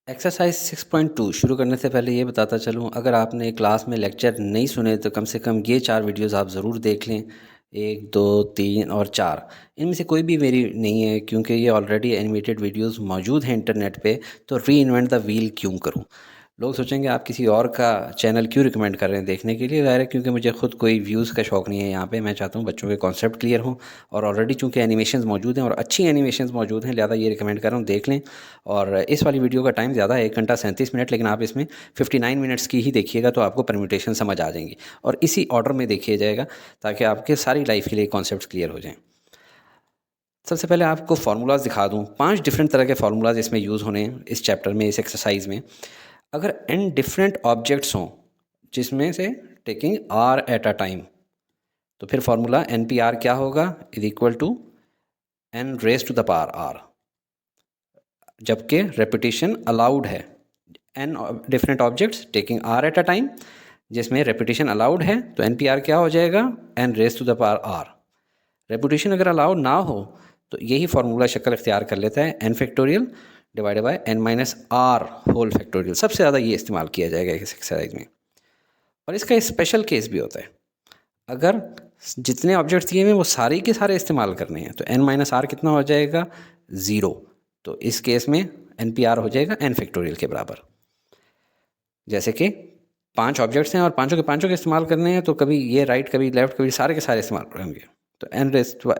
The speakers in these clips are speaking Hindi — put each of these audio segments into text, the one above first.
एक्सरसाइज 6.2 शुरू करने से पहले ये बताता चलूँ, अगर आपने क्लास में लेक्चर नहीं सुने तो कम से कम ये 4 वीडियोस आप ज़रूर देख लें। 1, 2, 3 और 4 इनमें से कोई भी मेरी नहीं है, क्योंकि ये ऑलरेडी एनिमेटेड वीडियोस मौजूद हैं इंटरनेट पे। तो रीइन्वेंट द व्हील क्यों करूँ? लोग सोचेंगे आप किसी और का चैनल क्यों रिकमेंड कर रहे हैं देखने के लिए। ज़ाहिर है क्योंकि मुझे खुद कोई व्यूज़ का शौक़ नहीं है यहाँ पे। मैं चाहता हूँ बच्चों के कॉन्सेप्ट क्लियर हों, और ऑलरेडी चूँकि एनिमेशंस मौजूद हैं और अच्छी एनिमेशंस मौजूद हैं, लिहाजा ये रिकमेंड कर रहा हूँ, देख लें। और इस वाली वीडियो का टाइम ज़्यादा है, 1 घंटा 37 मिनट, लेकिन आप इसमें 59 मिनट्स की ही देखिएगा तो आपको परम्यूटेशन समझ आ जाएंगी, और इसी ऑर्डर में देखिए जाएगा ताकि आपके सारी लाइफ के लिए कॉन्सेप्ट क्लियर हो जाएँ। सबसे पहले आपको फार्मूलाज़ दिखा दूँ। 5 डिफरेंट तरह के फार्मूलाज़ इसमें यूज़ होने हैं इस चैप्टर में, इस एक्सरसाइज में। अगर n डिफरेंट ऑब्जेक्ट्स हों जिसमें से taking r at a time, तो फिर फार्मूला एन पी आर क्या होगा, is equal to n raise to the power r, जबकि रेपिटेशन अलाउड है। n different objects taking r at a time, जिसमें रेपिटेशन अलाउड है, तो एन पी आर क्या हो जाएगा, n raise to the power r। Reputation अगर अलाउड ना हो तो यही फार्मूला शक्ल इख्तियार कर लेता है, n factorial divided by n minus r whole factorial. सबसे ज़्यादा ये इस्तेमाल किया जाएगा इस एक्सरसाइज में। और इसका स्पेशल केस भी होता है, अगर जितने ऑब्जेक्ट्स दिए हुए वो सारे के सारे इस्तेमाल करने हैं तो n माइनस आर कितना हो जाएगा, 0। तो इस केस में एन पी आर हो जाएगा n फैक्टोरियल के बराबर। जैसे कि 5 ऑब्जेक्ट्स हैं और पाँचों के इस्तेमाल करने हैं, तो कभी ये राइट, कभी लेफ्ट, कभी सारे के सारे इस्तेमाल होंगे, तो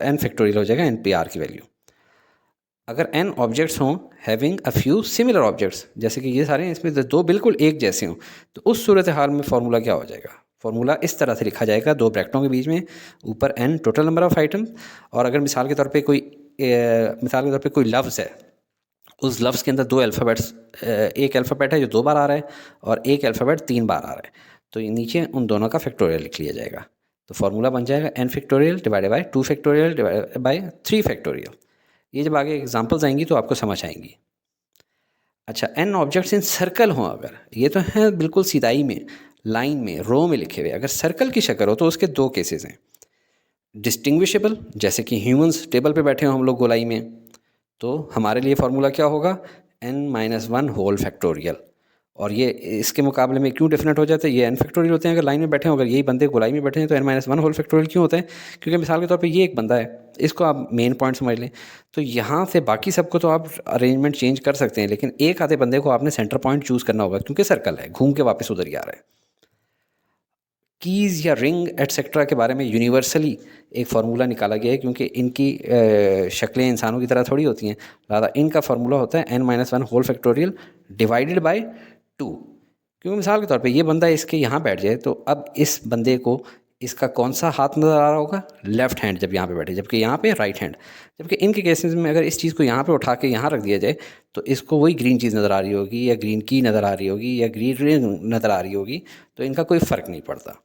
n फैक्टोरियल हो जाएगा NPR की वैल्यू। अगर n ऑब्जेक्ट्स हों having a few similar objects, जैसे कि ये सारे हैं, इसमें 2 बिल्कुल एक जैसे हों, तो उस सूरत हाल में फार्मूला क्या हो जाएगा, फार्मूला इस तरह से लिखा जाएगा, 2 ब्रैकेटों के बीच में, ऊपर n total number of item, और अगर मिसाल के तौर पे कोई लफ्ज़ है, उस लफ्ज़ के अंदर 2 अल्फ़ाबेट्स, एक अल्फ़ाबेट है जो 2 बार आ रहा है और एक अल्फ़ाबेट 3 बार आ रहा है, तो ये नीचे उन दोनों का फैक्टोरियल लिख लिया जाएगा। तो फार्मूला बन जाएगा n factorial divided by 2 factorial divided bye 3 factorial. ये जब आगे एग्जांपल्स आएंगी तो आपको समझ आएंगी। अच्छा, n ऑब्जेक्ट्स इन सर्कल हों, अगर ये तो हैं बिल्कुल सीधाई में, लाइन में, रो में लिखे हुए, अगर सर्कल की शक्ल हो तो उसके 2 केसेस हैं। डिस्टिंग्विशेबल, जैसे कि ह्यूमंस टेबल पे बैठे हों हम लोग गोलाई में, तो हमारे लिए फार्मूला क्या होगा, n माइनस 1 होल फैक्टोरियल। और ये इसके मुकाबले में क्यों डिफरेंट हो जाता है, ये n फैक्टोरियल होते हैं अगर लाइन में बैठे हों, अगर यही बंदे गोलाई में बैठे हैं तो n माइनस 1 होल फैक्टोरियल क्यों होता है, क्योंकि मिसाल के तौर पे ये एक बंदा है, इसको आप मेन पॉइंट समझ लें, तो यहाँ से बाकी सबको तो आप अरेंजमेंट चेंज कर सकते हैं, लेकिन एक आधे बंदे को आपने सेंटर पॉइंट चूज़ करना होगा, क्योंकि सर्कल है, घूम के वापस उधर ही आ रहा है। कीज़ या रिंग एटसेट्रा के बारे में यूनिवर्सली एक फार्मूला निकाला गया है, क्योंकि इनकी शक्लें इंसानों की तरह थोड़ी होती हैं, लिहाजा इनका फार्मूला होता है n minus 1 whole factorial divided by 2। क्योंकि मिसाल के तौर पे ये बंदा इसके यहाँ बैठ जाए, तो अब इस बंदे को इसका कौन सा हाथ नज़र आ रहा होगा, लेफ्ट हैंड, जब यहाँ पे बैठे, जबकि यहाँ पे राइट हैंड। जबकि इनके केसेस में अगर इस चीज़ को यहाँ पे उठा के यहाँ रख दिया जाए तो इसको वही ग्रीन चीज़ नज़र आ रही होगी, या ग्रीन की नज़र आ रही होगी, या ग्रीन रिंग नज़र आ रही होगी, तो इनका कोई फ़र्क नहीं पड़ता।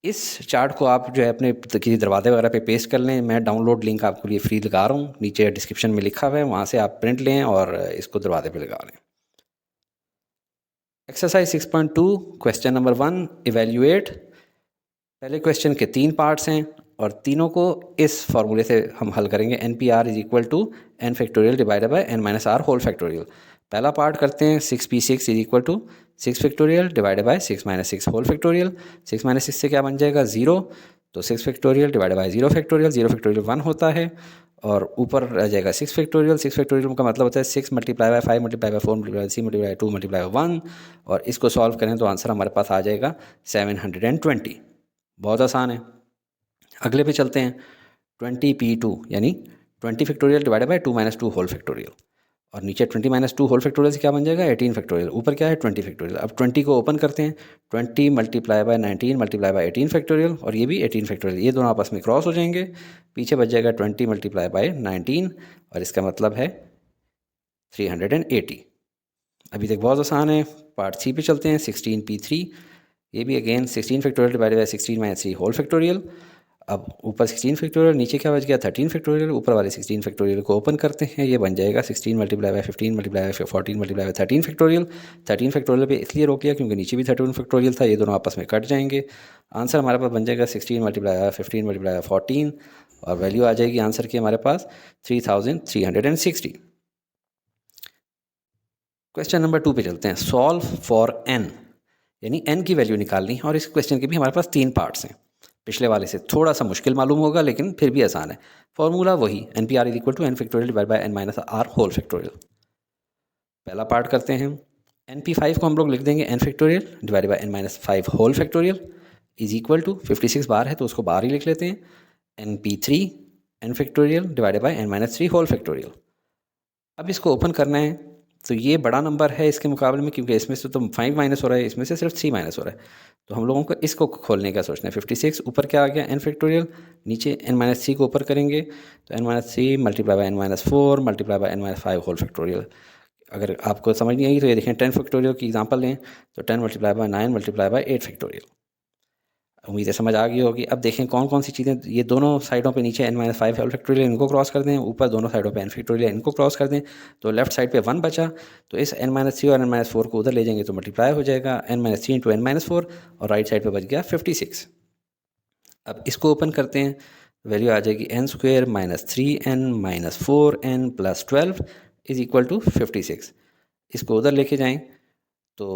इस चार्ट को आप जो है अपने किसी दरवाजे वगैरह पे पेस्ट कर लें। मैं डाउनलोड लिंक आपके लिए फ्री लगा रहा हूँ, नीचे डिस्क्रिप्शन में लिखा हुआ है, वहाँ से आप प्रिंट लें और इसको दरवाजे पे लगा लें। Exercise 6.2 question number 1, evaluate. पहले क्वेश्चन के 3 पार्ट्स हैं और तीनों को इस फार्मूले से हम हल करेंगे, n P r is equal to n factorial divided by n minus r whole factorial. पहला पार्ट करते हैं, 6p6 is equal to 6 factorial divided by 6 minus 6 whole factorial. 6 minus 6 से क्या बन जाएगा, 0, तो 6 factorial divided by 0 factorial, 0 factorial 1 होता है, और ऊपर रह जाएगा 6 फैक्टोरियल। 6 फैक्टोरियल का मतलब होता है 6 multiply by 5 multiply by 4 multiply by 3 multiply by 2 multiply by 1, और इसको सॉल्व करें तो आंसर हमारे पास आ जाएगा 720। बहुत आसान है। अगले पे चलते हैं, 20p2 यानी 20 factorial divided by 2 minus 2 whole factorial, और नीचे 20 माइनस 2 होल फैक्टोरियल से क्या बन जाएगा, 18 फैक्टोरियल। ऊपर क्या है, 20 फैक्टोरियल। अब 20 को ओपन करते हैं, 20 multiply by 19 multiply by 18 factorial, और ये भी 18 फैक्टोरियल, ये दोनों आपस में क्रॉस हो जाएंगे, पीछे बच जाएगा 20 मल्टीप्लाई बाय 19, और इसका मतलब है 380। अभी तक बहुत आसान है। पार्ट 3 पे चलते हैं, 16p3। ये भी again 16 factorial divided by 16 minus 3 whole factorial. अब ऊपर 16 फैक्टोरियल, नीचे क्या बच गया, 13 फैक्टोरियल। ऊपर वाले 16 फैक्टोरियल को ओपन करते हैं, ये बन जाएगा 16 multiply by 15 multiply by 14 multiply by 13 factorial. 13 factorial पे इसलिए रोक लिया क्योंकि नीचे भी 13 फैक्टोरियल था, ये दोनों आपस में कट जाएंगे। आंसर हमारे पास बन जाएगा 16 मल्टीप्लाई बाय 15 मल्टीप्लाई बाय 14, और वैल्यू आ जाएगी आंसर की हमारे पास 3360। क्वेश्चन नंबर 2 पे चलते हैं। सॉल्व फॉर n, यानी n की वैल्यू निकालनी है। और इस क्वेश्चन के भी हमारे पास 3 पार्ट्स हैं। पिछले वाले से थोड़ा सा मुश्किल मालूम होगा लेकिन फिर भी आसान है। फॉर्मूला वही, n P r is equal to n factorial divide by n minus r whole factorial. पहला पार्ट करते हैं। एन पी फाइव को हम लोग लिख देंगे n factorial divide by n minus five whole factorial is equal to 56 बार है तो उसको बार ही लिख लेते हैं। N p three n factorial divided by n minus three whole factorial. अब इसको ओपन करना है तो ये बड़ा नंबर है इसके मुकाबले में, क्योंकि इसमें से तो 5 माइनस हो रहा है, इसमें से सिर्फ 3 माइनस हो रहा है। तो हम लोगों को इसको खोलने का सोचना है। 56 ऊपर क्या आ गया एन फैक्टोरियल, नीचे एन माइनस थ्री को ऊपर करेंगे तो n minus three multiply by n minus four multiply by n minus five whole factorial. अगर आपको समझ नहीं आई तो ये देखें 10 फैक्टोरियल की एग्जांपल लें तो 10 multiply by 9 multiply by 8 factorial. उम्मीद है समझ आ गई होगी। अब देखें कौन कौन सी चीज़ें, ये दोनों साइडों पे नीचे n minus five whole factorial इनको क्रॉस कर दें, ऊपर दोनों साइडों पे n फैक्टोरियल इनको क्रॉस कर दें तो लेफ्ट साइड पे 1 बचा। तो इस n माइनस थ्री और n माइनस फोर को उधर ले जाएंगे तो मल्टीप्लाई हो जाएगा n minus three into n minus four, और राइट साइड पर बच गया 56। अब इसको ओपन करते हैं, वैल्यू आ जाएगी n square minus three n minus four n plus 12 is equal to 56। इसको उधर लेके जाएँ तो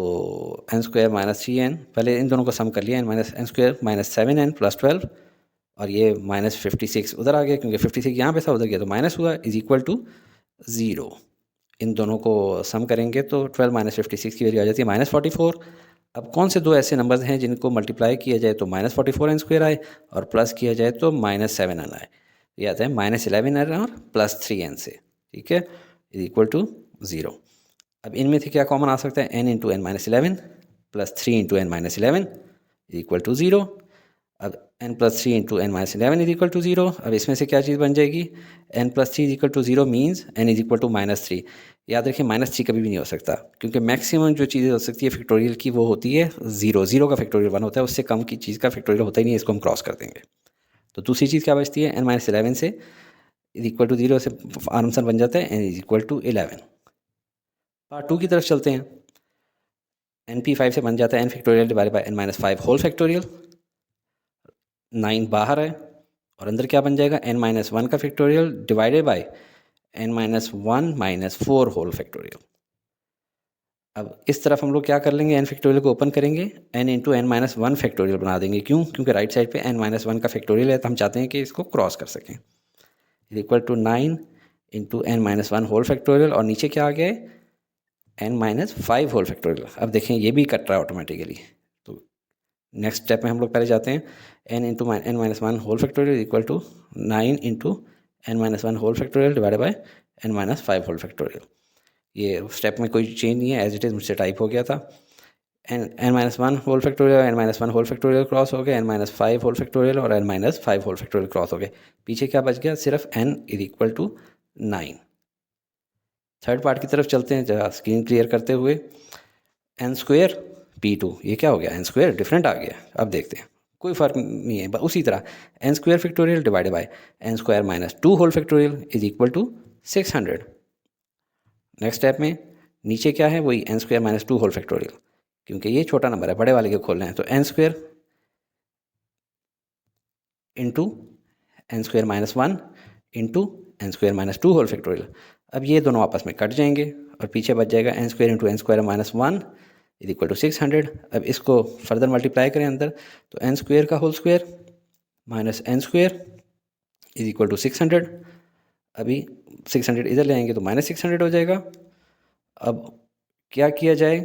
n square minus three n, पहले इन दोनों को सम कर लिया, n minus n square minus seven n plus 12, और ये माइनस 56 उधर आ गया क्योंकि 56 यहाँ पे था उधर गया तो माइनस हुआ, इज इक्वल टू 0। इन दोनों को सम करेंगे तो 12 माइनस 56 की वैल्यू आ जाती है माइनस 44। अब कौन से दो ऐसे नंबर्स हैं जिनको मल्टीप्लाई किया जाए तो माइनस 44 एन स्क्वायर आए और प्लस किया जाए तो माइनस 7 एन आए? ये आता है माइनस 11 एन और प्लस 3 एन से, ठीक है, इज इक्वल टू 0। अब इनमें से क्या कॉमन आ सकता है, n into n minus 11 plus three into n minus 11 is equal to 0। अब n plus three into n minus 11 is equal to 0। अब इसमें से क्या चीज़ बन जाएगी, n plus three is equal to 0 means n is equal to minus three. याद रखिए माइनस थ्री कभी भी नहीं हो सकता, क्योंकि मैक्सिमम जो चीज़ें हो सकती है फैक्टोरियल की वो होती है 0। 0 का फैक्टोरियल 1 होता है, उससे कम की चीज़ का फैक्टोरियल होता ही नहीं है, इसको हम क्रॉस कर देंगे। तो दूसरी चीज़ क्या बचती है, n माइनस 11 से इज इक्वल टू 0 से आंसर बन जाता है n is equal to 11। Part 2 की तरफ चलते हैं। एन पी फाइव से बन जाता है n factorial divide by n minus five whole factorial. 9 बाहर है और अंदर क्या बन जाएगा, एन माइनस वन का factorial divided by n minus one minus four whole factorial. अब इस तरफ हम लोग क्या कर लेंगे, एन फैक्टोरियल को ओपन करेंगे, n into n minus one factorial बना देंगे। क्यों, क्योंकि राइट साइड पे एन माइनस वन का फैक्टोरियल है तो हम चाहते हैं कि इसको क्रॉस कर सकें। Is equal to 9 into n minus one whole factorial, और नीचे क्या आ गया है, n minus five whole factorial. अब देखें ये भी कट रहा है ऑटोमेटिकली। तो नेक्स्ट स्टेप में हम लोग पहले जाते हैं, n into n minus one whole factorial equal to 9 into n minus one whole factorial divide by n minus five whole factorial. ये स्टेप में कोई चेंज नहीं है, एज इट इज़ मुझसे टाइप हो गया था। N minus one whole factorial, n minus one whole factorial cross हो गया, n minus five whole factorial और n minus five whole factorial cross हो गए। पीछे क्या बच गया, सिर्फ n is equal to 9। Third part की तरफ चलते हैं, जरा स्क्रीन क्लियर करते हुए। एन स्क्वेयर पी टू, ये क्या हो गया, एन स्क्वेयर डिफरेंट आ गया। अब देखते हैं, कोई फ़र्क नहीं है, उसी तरह n square factorial divided by n square minus two whole factorial is equal to 600। Next step में नीचे क्या है, वही n square minus two whole factorial, क्योंकि ये छोटा नंबर है, बड़े वाले के खोलना है। तो n square into n square minus one into n square minus two whole factorial. अब ये दोनों आपस में कट जाएंगे और पीछे बच जाएगा n square into n square minus one is equal to 600। अब इसको फर्दर मल्टीप्लाई करें अंदर, तो एन स्क्वायर का whole square minus n square is equal to 600। अभी 600 इधर ले आएंगे तो माइनस 600 हो जाएगा। अब क्या किया जाए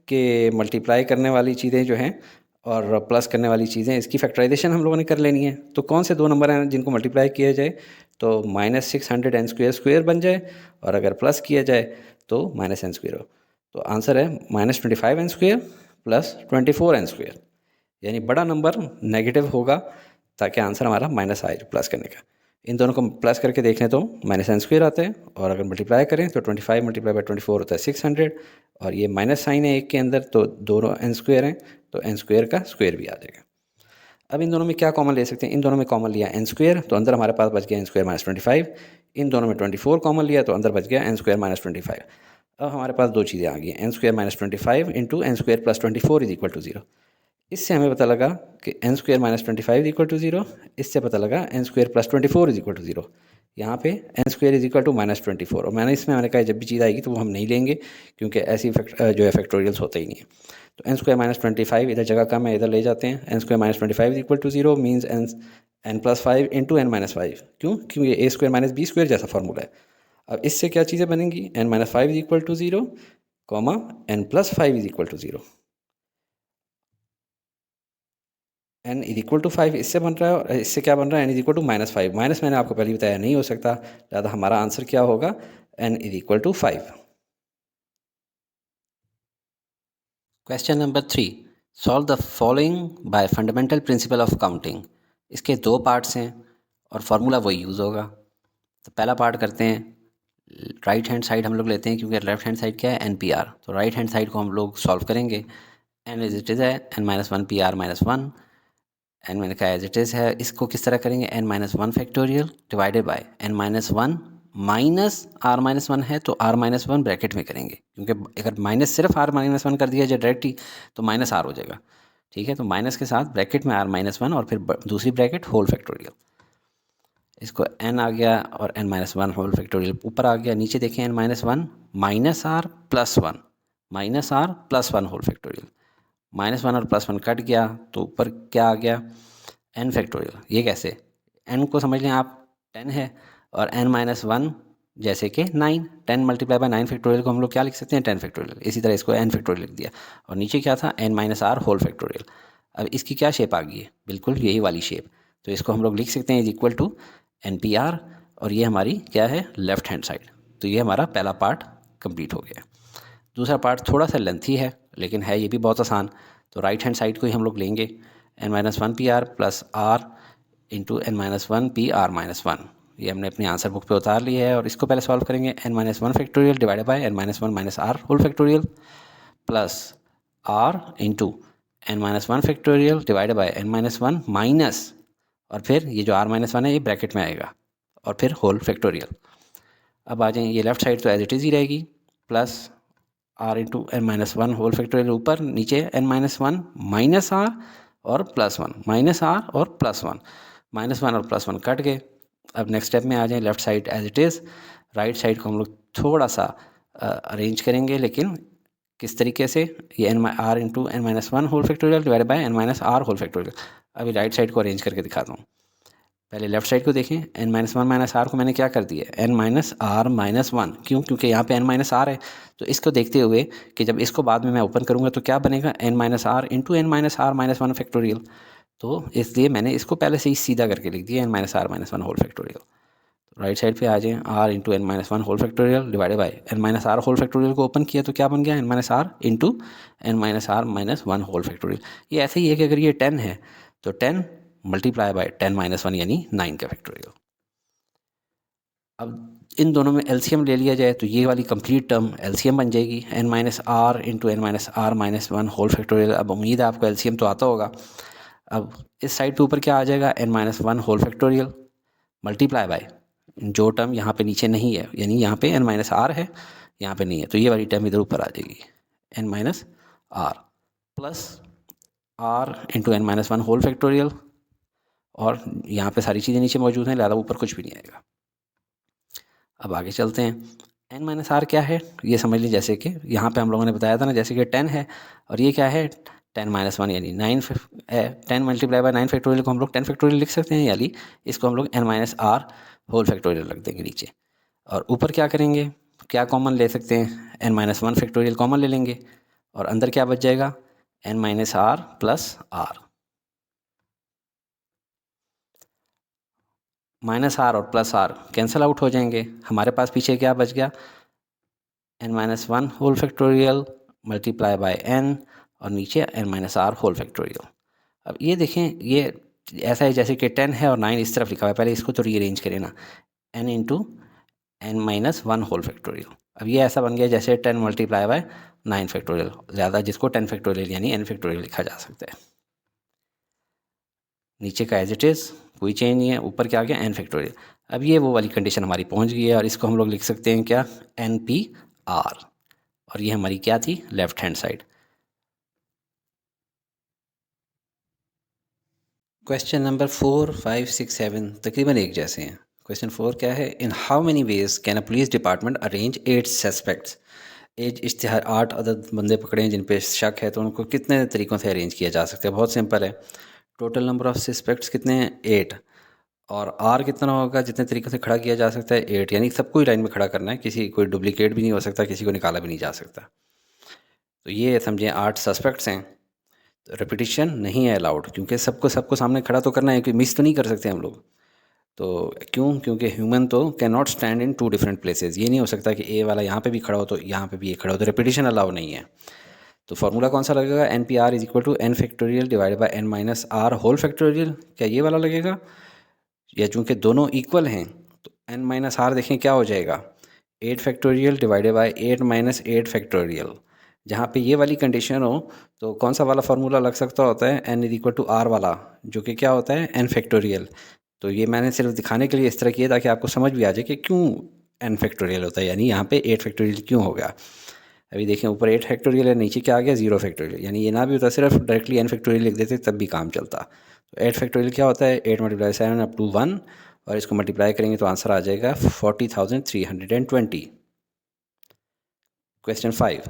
कि मल्टीप्लाई करने वाली चीज़ें जो हैं और प्लस करने वाली चीज़ें, इसकी फैक्टराइजेशन हम लोगों ने कर लेनी है। तो कौन से दो नंबर हैं जिनको मल्टीप्लाई किया जाए तो माइनस 600 एन स्क्वायर स्क्वायर बन जाए, और अगर प्लस किया जाए तो माइनस एन स्क्वायर हो। तो आंसर है minus 25 n square plus 24 n square, यानी बड़ा नंबर नेगेटिव होगा ताकि आंसर हमारा माइनस आए प्लस करने का। इन दोनों को प्लस करके देखें तो माइनस एन स्क्वायर आता है, और अगर मल्टीप्लाई करें तो 25 मल्टीप्लाई बाई 24 होता है 600, और ये माइनस साइन है एक के अंदर तो दोनों एन स्क्वायर हैं तो एन स्क्वायर का स्क्वायर भी आ जाएगा। अब इन दोनों में क्या कॉमन ले सकते हैं, इन दोनों में कॉमन लिया एन स्क्वायर तो अंदर हमारे पास बच गया एन स्क्वायर माइनस 25। इन दोनों में 24 कॉमन लिया तो अंदर बच गया एन स्क्वायर माइनस 25। अब हमारे पास दो चीज़ें आ गई, n square minus 25 into n square plus 24 is equal to 0। इससे हमें पता लगा कि n square minus 25 is equal to 0। इससे पता लगा n square plus 24 is equal to 0। यहाँ पे n square is equal to -24, और मैंने कहा जब भी चीज़ आएगी तो वो हम नहीं लेंगे क्योंकि ऐसी जो है फैक्टोरियल्स होते ही नहीं है। तो एन स्क्वायर -25 इधर जगह कम है, इधर ले जाते हैं। N square -25 is equal to 0 means n+5 into n-5। क्योंकि ये a square minus b square जैसा फार्मूला है। अब इससे क्या चीज़ें बनेंगी, n-5 is equal to 0 comma n+5 is equal to 0। n is equal to 5 इससे बन रहा है, और इससे क्या बन रहा है, n is equal to -5। Minus मैंने आपको पहले बताया नहीं हो सकता, लिहाजा हमारा आंसर क्या होगा, n is equal to 5। Question number 3, solve the following by fundamental principle of counting. इसके 2 पार्ट्स हैं और फार्मूला वही यूज़ होगा। तो पहला पार्ट करते हैं, राइट हैंड साइड हम लोग लेते हैं क्योंकि लेफ्ट हैंड साइड क्या है, NPR। तो राइट हैंड साइड को हम लोग सॉल्व करेंगे। n इज इट इज़ है n-1 PR-1, n मैंने कहा एज इट इज़ है। इसको किस तरह करेंगे, n-1 factorial divided by n-1 minus r-1 है तो r-1 ब्रैकेट में करेंगे, क्योंकि अगर माइनस सिर्फ r-1 कर दिया जाए डायरेक्ट ही तो माइनस r हो जाएगा। ठीक है, तो माइनस के साथ ब्रैकेट में r-1 और फिर दूसरी ब्रैकेट होल फैक्टोरियल। इसको n आ गया और n-1 होल फैक्टोरियल ऊपर आ गया। नीचे देखें n-1 minus r plus 1 whole factorial. -1 और +1 कट गया तो ऊपर क्या आ गया, n फैक्टोरियल। ये कैसे, n को समझ लें आप 10 है और n-1 जैसे कि 9, 10 मल्टीप्लाई बाय 9 फैक्टोरियल को हम लोग क्या लिख सकते हैं, 10 फैक्टोरियल। इसी तरह इसको n फैक्टोरियल लिख दिया, और नीचे क्या था, n-r होल फैक्टोरियल। अब इसकी क्या शेप आ गई है, बिल्कुल यही वाली शेप। तो इसको हम लोग लिख सकते हैं इज इक्वल टू NPR, और ये हमारी क्या है, लेफ्ट हैंड साइड। तो ये हमारा पहला पार्ट कंप्लीट हो गया। दूसरा पार्ट थोड़ा सा लेंथी है लेकिन है ये भी बहुत आसान। तो राइट हैंड साइड को ही हम लोग लेंगे, n-1 PR plus r into n-1 PR-1। ये हमने अपनी आंसर बुक पे उतार लिया है, और इसको पहले सॉल्व करेंगे। n-1 factorial divided by n-1 minus r whole factorial plus r into n-1 factorial divided by n-1 minus, और फिर ये जो r-1 है ये ब्रैकेट में आएगा, और फिर होल फैक्टोरियल। अब आ जाएं, ये लेफ्ट साइड तो एज इट इज़ ही रहेगी, plus r into n-1 whole factorial ऊपर, नीचे n-1 माइनस r और +1, माइनस r और +1, -1 और +1 कट गए। अब नेक्स्ट स्टेप में आ जाएं, left side as it is. Right side को हम लोग थोड़ा सा अरेंज करेंगे, लेकिन किस तरीके से, ये r into n-1 whole factorial divide by n-r whole factorial. अभी राइट साइड को अरेंज करके दिखाता हूँ। पहले लेफ्ट साइड को देखें, n-1 माइनस r को मैंने क्या कर दिया, n-r-1। क्यों, क्योंकि यहाँ पे n-r है। तो इसको देखते हुए कि जब इसको बाद में मैं ओपन करूँगा तो क्या बनेगा, n-r इंटू n-r-1 फैक्टोरियल। तो इसलिए मैंने इसको पहले से ही सीधा करके लिख दिया, n-r-1 होल फैक्टोरियल। तो राइट साइड पे आ जाएँ, r into n-1 whole factorial divided by n-r whole factorial को ओपन किया तो क्या बन गया, n-r into n-r-1 whole factorial. ये ऐसे ही है कि अगर ये 10 है तो 10 मल्टीप्लाई बाय 10-1 यानी 9 का फैक्टोरियल। अब इन दोनों में एलसीएम ले लिया जाए तो ये वाली कंप्लीट टर्म एलसीएम बन जाएगी, n-r into n-r-1 whole factorial. अब उम्मीद है आपको एलसीएम तो आता होगा। अब इस साइड पे ऊपर क्या आ जाएगा, n-1 whole factorial multiply by जो टर्म यहाँ पे नीचे नहीं है, यानी यहाँ पे n-r है, यहाँ पे नहीं है, तो ये वाली टर्म इधर ऊपर आ जाएगी, n-r plus r into n-1 whole factorial, और यहाँ पे सारी चीज़ें नीचे मौजूद हैं, लिहाजा ऊपर कुछ भी नहीं आएगा। अब आगे चलते हैं, n-r क्या है ये समझ लीजिए। जैसे कि यहाँ पे हम लोगों ने बताया था ना, जैसे कि 10 है और ये क्या है 10-1 यानी 9 है। 10 मल्टीप्लाई बाय 9 फैक्टोरियल को हम लोग 10 फैक्टोरियल लिख सकते हैं, यानी इसको हम लोग n-r होल फैक्टोरियल रख देंगे नीचे। और ऊपर क्या करेंगे, क्या कॉमन ले सकते हैं, n-1 फैक्टोरियल कॉमन ले लेंगे, और अंदर क्या बच जाएगा, n-r प्लस r। -r और +r कैंसिल आउट हो जाएंगे। हमारे पास पीछे क्या बच गया, n-1 whole factorial multiply by n, और नीचे n-r होल फैक्टोरियल। अब ये देखें, ये ऐसा है जैसे कि 10 है और 9 इस तरफ लिखा हुआ है। पहले इसको तो रीअरेंज करें ना, n into n-1 whole factorial. अब ये ऐसा बन गया जैसे 10 मल्टीप्लाई बाय 9 फैक्टोरियल, ज़्यादा जिसको 10 फैक्टोरियल यानी n फैक्टोरियल लिखा जा सकता है। नीचे का एज इट इज़ कोई चेंज नहीं है, ऊपर क्या आ गया n फैक्टोरियल। अब ये वो वाली कंडीशन हमारी पहुंच गई है, और इसको हम लोग लिख सकते हैं क्या, NPR, और ये हमारी क्या थी, left hand side. Question number 4, 5, 6, 7 तकरीबन एक जैसे हैं। क्वेश्चन 4 क्या है, in how many ways can a police department arrange 8 suspects. As इश्तिहार 8 अदद बंदे पकड़े हैं जिन पे शक है, तो उनको कितने तरीक़ों से अरेंज किया जा सकता है। बहुत सिंपल है, टोटल नंबर ऑफ़ सस्पेक्ट्स कितने हैं 8, और आर कितना होगा, जितने तरीक़ों से खड़ा किया जा सकता है 8, यानी सबको ही लाइन में खड़ा करना है, किसी कोई डुप्लीकेट भी नहीं हो सकता, किसी को निकाला भी नहीं जा सकता। तो ये समझें 8 सस्पेक्ट्स हैं, तो रेपिटिशन नहीं है अलाउड, क्योंकि सबको सबको सामने खड़ा तो करना है, कोई मिस तो नहीं कर सकते हम लोग। तो क्यों, क्योंकि ह्यूमन तो can not stand in 2 different places. ये नहीं हो सकता कि ए वाला यहाँ पे भी खड़ा हो तो यहाँ पे भी ये खड़ा हो, तो रेपिटिशन अलाउ नहीं है। तो फार्मूला कौन सा लगेगा, n P r is equal to n factorial divided by n minus r whole factorial. क्या ये वाला लगेगा, या चूँकि दोनों इक्वल हैं तो एन माइनस आर देखें क्या हो जाएगा, 8 factorial divided by 8 minus 8 factorial. जहाँ पे ये वाली कंडीशन हो तो कौन सा वाला फार्मूला लग सकता होता है, n is equal to r वाला, जो कि क्या होता है एन फैक्टोरियल। तो ये मैंने सिर्फ दिखाने के लिए इस तरह किया ताकि आपको समझ भी आ जाए कि क्यों एन फैक्टोरियल होता है, यानी यहाँ पे 8 फैक्टोरियल क्यों हो गया। अभी देखें ऊपर 8 फैक्टोरियल है, नीचे क्या आ गया 0 फैक्टोरियल, यानी ये ना भी होता, सिर्फ डायरेक्टली एन फैक्टोरियल लिख देते तब भी काम चलता। तो 8 फैक्टोरियल क्या होता है, 8 मल्टीप्लाई 7 अप टू 1, और इसको मल्टीप्लाई करेंगे तो आंसर आ जाएगा 40,320। Question 5,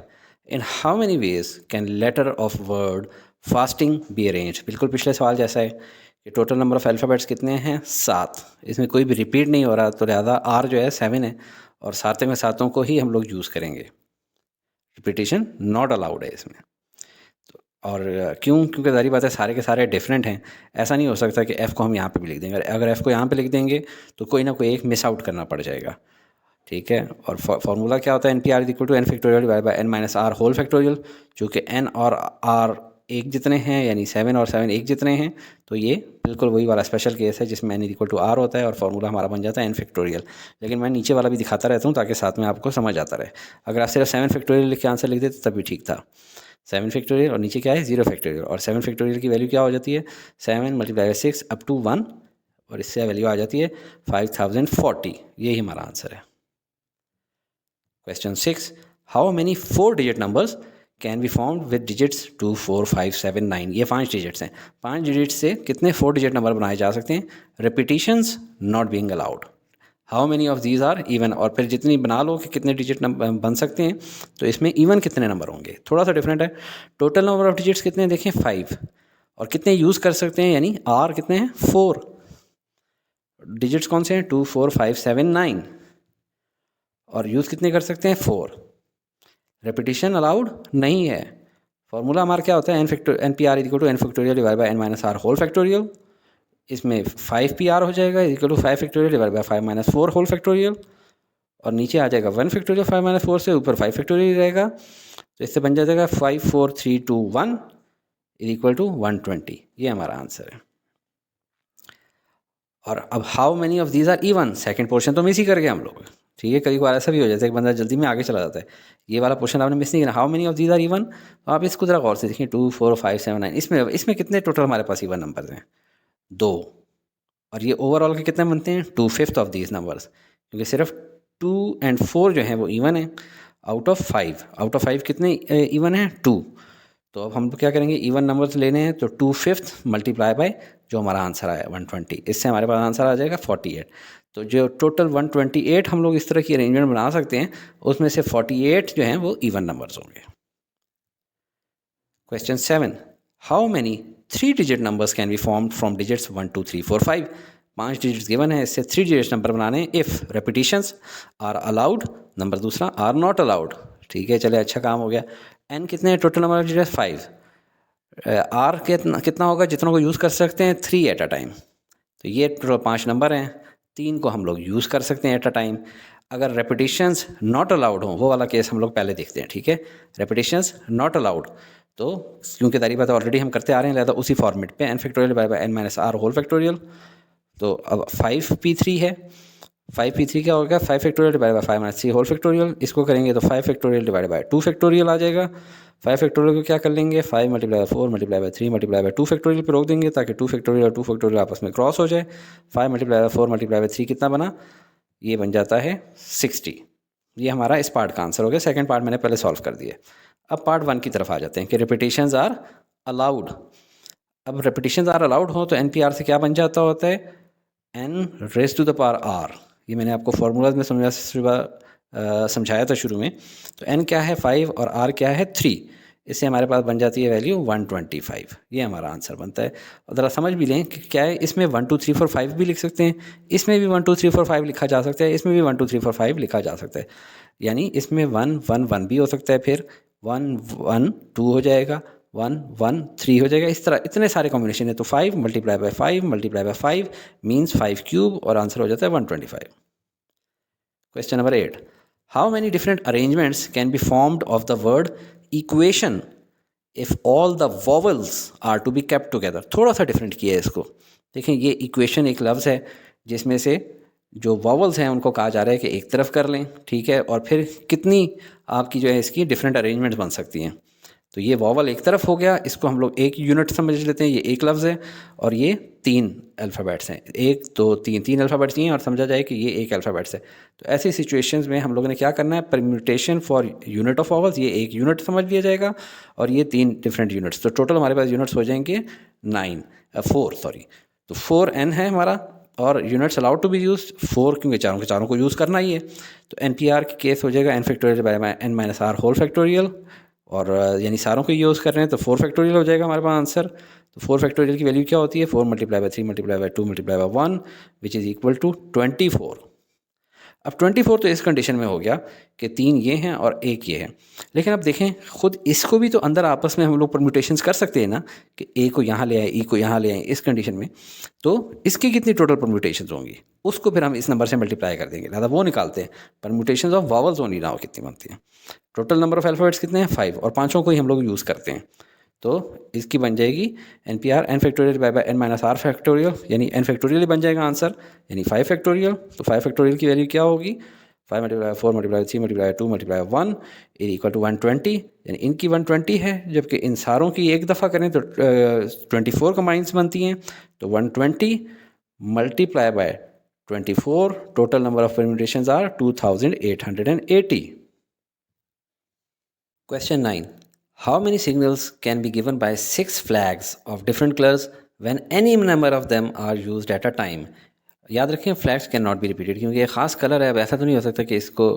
in how many ways can letter of word fasting be arrange. बिल्कुल पिछले सवाल जैसा है कि टोटल नंबर ऑफ़ अल्फ़ाबेट्स कितने हैं 7, इसमें कोई भी रिपीट नहीं हो रहा, तो लिहाजा आर जो है 7 है, और सातों में सातों को ही हम लोग यूज़ करेंगे, रिपीटिशन नॉट अलाउड है इसमें। तो और क्यों, क्योंकि ज़ाहिर बात है सारे के सारे डिफरेंट हैं, ऐसा नहीं हो सकता कि एफ़ को हम यहाँ पे भी लिख देंगे, अगर एफ़ को यहाँ पे लिख देंगे तो कोई ना कोई एक मिस आउट करना पड़ जाएगा, ठीक है। और फार्मूला क्या होता है, n P r equal to n factorial divide by n minus r whole factorial, जो कि एन और आर एक जितने हैं, यानी 7 और 7 एक जितने हैं, तो ये बिल्कुल वही वाला स्पेशल केस है जिसमें एन इक्वल टू आर होता है और फार्मूला हमारा बन जाता है एन फैक्टोरियल। लेकिन मैं नीचे वाला भी दिखाता रहता हूँ ताकि साथ में आपको समझ आता रहे। अगर आप सिर्फ 7 फैक्टोरियल लिख के आंसर लिख देते तब भी ठीक था। 7 फैक्टोरियल और नीचे क्या है 0 फैक्टोरियल, और 7 फैक्टोरियल की वैल्यू क्या हो जाती है 7 मल्टीप्लाई 6 अप टू 1, और इससे वैल्यू आ जाती है 5040। यही हमारा आंसर है। Question 6, how many 4 digit numbers can be formed with digits 2 4 5 7 9। ये 5 डिजिट्स हैं, 5 डिजिट्स से कितने 4 डिजिट नंबर बनाए जा सकते हैं, repetitions not being allowed. How many of these are even, और फिर जितनी बना लो कि कितने डिजिट नंबर बन सकते हैं, तो इसमें इवन कितने नंबर होंगे, थोड़ा सा डिफरेंट है। टोटल नंबर ऑफ डिजिट्स कितने हैं देखें 5, और कितने यूज़ कर सकते हैं, यानी आर कितने हैं 4, डिजिट्स कौन से हैं 2 4 5 7 9, और यूज़ कितने कर सकते हैं 4। रेपिटेशन अलाउड नहीं है। फॉर्मूला हमारा क्या होता है, n P r equal to n factorial divide by n minus r whole factorial. इसमें 5 पी आर हो जाएगा equal to 5 factorial divide by 5 minus 4 whole factorial, और नीचे आ जाएगा 1 फैक्टोरियल 5 माइनस 4 से, ऊपर 5 फैक्टोरियल रहेगा, तो इससे बन जाएगा 5 4 3 2 1 इक्वल टू 120। ये हमारा आंसर है। और अब how many of these are even, second portion तो मिस ही कर गए हम लोग, ठीक है। कई बार ऐसा भी हो जाता है कि बंदा जल्दी में आगे चला जाता है, ये वाला पोर्शन आपने मिस नहीं किया। How many of these are even, आप इसको ज़रा गौर से देखिए 2 4 5 7 9, इसमें कितने टोटल हमारे पास इवन नंबर्स हैं 2, और ये ओवरऑल के कितने बनते हैं 2/5 ऑफ दीज नंबर्स, क्योंकि सिर्फ 2 और 4 जो हैं वो इवन है आउट ऑफ 5 कितने इवन हैं 2। तो अब हम क्या करेंगे, इवन नंबर्स लेने हैं, तो 2/5 मल्टीप्लाई बाय जो हमारा आंसर आया 120, इससे हमारे पास आंसर आ जाएगा 48। तो जो टोटल 128 हम लोग इस तरह की अरेंजमेंट बना सकते हैं, उसमें से 48 जो हैं वो इवन नंबर्स होंगे। Question 7, how many 3 digit numbers can be formed from digits 1 2 3 4 5। 5 digits given है, इससे 3 डिजिट नंबर बनाने हैं if repetitions are allowed, number दूसरा आर नॉट अलाउड, ठीक है। चले अच्छा काम हो गया। एन कितने total number of digits 5, r कितना होगा जितनों को यूज़ कर सकते हैं 3 एट अ टाइम, तो ये टोटल 5 नंबर हैं, 3 को हम लोग यूज़ कर सकते हैं एट अ टाइम। अगर रेपिटिशंस नॉट अलाउड हों, वो वाला केस हम लोग पहले देखते हैं, ठीक है। रेपिटिशंस नॉट अलाउड, तो क्योंकि तारीफ बात ऑलरेडी हम करते आ रहे हैं, लिहाजा उसी फॉर्मेट पे n factorial by n minus r whole factorial. तो अब 5p3 है, 5p3 क्या होगा 5 factorial divide by 5 minus 3 whole factorial, इसको करेंगे तो 5 फैक्टोरियल डिवाइड बाय 2 फैक्टोरियल आ जाएगा। 5 फैक्टोरियल को क्या कर लेंगे 5 multiply 4 multiply by 3 multiply by 2 factorial पे रोक देंगे, ताकि 2 फैक्टोरियल और 2 फैक्टोरियल आपस में क्रॉस हो जाए। 5 मल्टीप्लाई बाय 4 मल्टीप्लाई बाय 3 कितना बना, ये बन जाता है 60। ये हमारा इस पार्ट का आंसर हो गया। सेकंड पार्ट मैंने पहले सॉल्व कर दिया। अब पार्ट 1 की तरफ आ जाते हैं कि रेपिटेशंस आर अलाउड। अब रेपिटेशंस आर अलाउड हो तो एनपीआर से क्या बन जाता होता है, n raise to the power r, ये मैंने आपको फार्मूलाज में समझाया था शुरू में। तो n क्या है 5 और r क्या है 3, इससे हमारे पास बन जाती है वैल्यू 125। ये हमारा आंसर बनता है। और ज़रा समझ भी लें कि क्या है, इसमें 1 2 3 4 5 भी लिख सकते हैं, इसमें भी 1 2 3 4 5 लिखा जा सकता है, इसमें भी 1 2 3 4 5 लिखा जा सकता है। यानी इसमें 1 1 1 भी हो सकता है, फिर 1 1 2 हो जाएगा, 1 1 3 हो जाएगा। इस तरह इतने सारे कॉम्बिनेशन है। तो 5 multiply by 5 multiply by 5 means 5 cube, और आंसर हो जाता है 125। Question number 8, how many different arrangements can be formed of the word equation if all the vowels are to be kept together. थोड़ा सा डिफरेंट किया है इसको। देखें, ये इक्वेशन एक लफ्ज़ है जिसमें से जो वॉवल्स हैं उनको कहा जा रहा है कि एक तरफ कर लें, ठीक है, और फिर कितनी आपकी जो है इसकी डिफरेंट अरेंजमेंट्स बन सकती हैं। तो ये वॉवल एक तरफ हो गया, इसको हम लोग एक यूनिट समझ लेते हैं, ये एक लफ्ज़ है और ये 3 अल्फ़ाबेट्स हैं, 1 2 3 3 अल्फ़ाबेट्स हैं, और समझा जाए कि ये एक अल्फ़ाबेट्स है। तो ऐसी सिचुएशंस में हम लोगों ने क्या करना है, permutation for unit of vowels, ये एक यूनिट समझ लिया जाएगा और ये 3 डिफरेंट यूनिट्स। तो टोटल हमारे पास यूनिट्स हो जाएंगे 4 सॉरी। तो 4n है हमारा, और units allowed to be use 4, क्योंकि चारों के चारों को यूज़ करना ही है। तो NPR की केस हो जाएगा n factorial by n minus r whole factorial, और यानी सारों को यूज़ कर रहे हैं तो 4 फैक्टोरियल हो जाएगा हमारे पास आंसर। तो 4 फैक्टोरियल की वैल्यू क्या होती है, 4 multiply by 3 multiply by 2 multiply by 1 which is equal to 24। अब 24 तो इस कंडीशन में हो गया कि 3 ये हैं और 1 ये है। लेकिन अब देखें, खुद इसको भी तो अंदर आपस में हम लोग परम्यूटेशंस कर सकते हैं ना, कि ए को यहाँ ले आए, ई को यहाँ ले आए इस कंडीशन में। तो इसकी कितनी टोटल परम्यूटेशंस होंगी, उसको फिर हम इस नंबर से मल्टीप्लाई कर देंगे, लिहाजा वो निकालते हैं। Permutations of vowels only now कितनी बनती हैं। टोटल नंबर ऑफ अल्फ़ाबेट्स कितने हैं 5, और पाँचों को ही हम लोग यूज़ करते हैं। तो इसकी बन जाएगी NPR n factorial by n minus r factorial, यानी n फैक्टोरियल ही बन जाएगा आंसर, यानी 5 फैक्टोरियल। तो 5 फैक्टोरियल की वैल्यू क्या होगी, 5 multiply 4 multiply 3 multiply 2 multiply 1 is equal to 120, यानी इनकी 120 है, जबकि इन सारों की एक दफ़ा करें तो 24 कंबाइंस बनती हैं। तो 120 multiply by 24, total number of permutations are 2880। Question 9. How many signals can be given by 6 flags of different colors when any number of them are used at a time? याद रखें, flags can not be repeated, क्योंकि ये ख़ास कलर है। अब ऐसा तो नहीं हो सकता कि इसको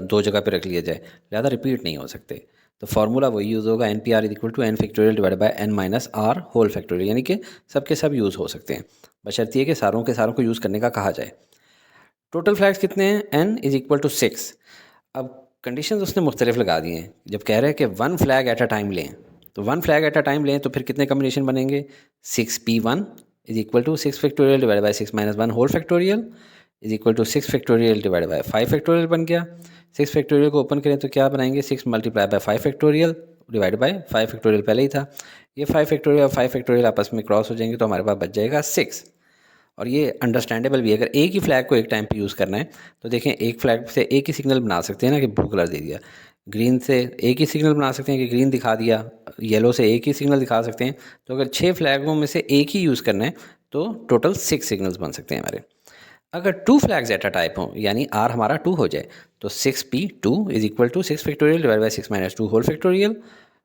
दो जगह पे रख लिया जाए, लिहाजा रिपीट नहीं हो सकते। तो फार्मूला वही यूज़ होगा, NPR is equal to n factorial divide by n minus r whole factorial, यानी कि सब के सब यूज़ हो सकते हैं, बशर्ते कि सारों के सारों को यूज़ करने का कहा जाए। टोटल फ्लैग्स कितने हैं, n इज इक्वल टू 6। अब कंडीशंस उसने मुख्तलिफ लगा दिए हैं। जब कह रहे हैं कि 1 फ्लैग एट अ टाइम लें, तो 1 फ्लैग एट अ टाइम लें तो फिर कितने कम्बिनेशन बनेंगे, 6p1 is equal to 6 factorial divide by 6 minus 1 whole factorial is equal to 6 factorial divide by 5 factorial बन गया। 6 फैक्टोरियल को ओपन करें तो क्या बनाएंगे, 6 multiply by 5 factorial divide by 5 factorial पहले ही था। ये 5 फैक्टोरियल और 5 फैक्टोरियल आपस में क्रॉस हो जाएंगे तो हमारे पास बच जाएगा 6। और ये अंडरस्टैंडेबल भी है, अगर एक ही फ्लैग को एक टाइम पे यूज़ करना है तो देखें, एक फ्लैग से एक ही सिग्नल बना सकते हैं ना, कि ब्लू कलर दे दिया, ग्रीन से एक ही सिग्नल बना सकते हैं कि ग्रीन दिखा दिया, येलो से एक ही सिग्नल दिखा सकते हैं। तो अगर 6 फ्लैगों में से एक ही यूज़ करना है तो टोटल 6 सिग्नल्स बन सकते हैं हमारे। अगर 2 फ्लैग्स एट अ टाइप हो, यानी आर हमारा 2 हो जाए, तो 6p2 is equal to 6 factorial divide by 6 minus 2 whole factorial,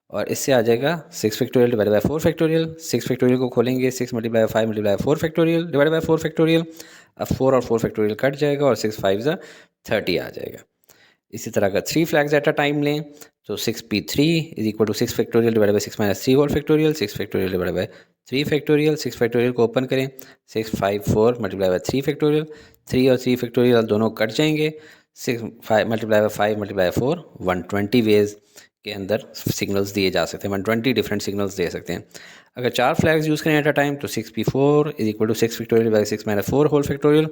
और इससे आ जाएगा 6 factorial divide by 4 factorial. 6 factorial को खोलेंगे, 6 multiply 5 multiply 4 factorial divide by 4 factorial. अब 4 और 4 फैक्टोरियल कट जाएगा और 6 5 30 आ जाएगा। इसी तरह अगर 3 फ्लैग्स एट अ टाइम लें तो 6p3 is equal to 6 factorial divide by 6 minus 3 whole factorial, 6 factorial divide by 3 factorial. 6 factorial को ओपन करें, 6 5 4 मल्टीप्लाई बाय 3 फैक्टोरियल, 3 और 3 फैक्टोरियल दोनों कट जाएंगे। 6 5 मल्टीप्लाई बाय 5 मल्टीप्लाई 4 120 वेज के अंदर सिग्नल्स दिए जा सकते हैं, 120 डिफरेंट सिग्नल्स दे सकते हैं। अगर 4 फ्लैग्स यूज़ करें एट अ टाइम तो 6p4 is equal to 6 factorial by 6 minus 4 whole factorial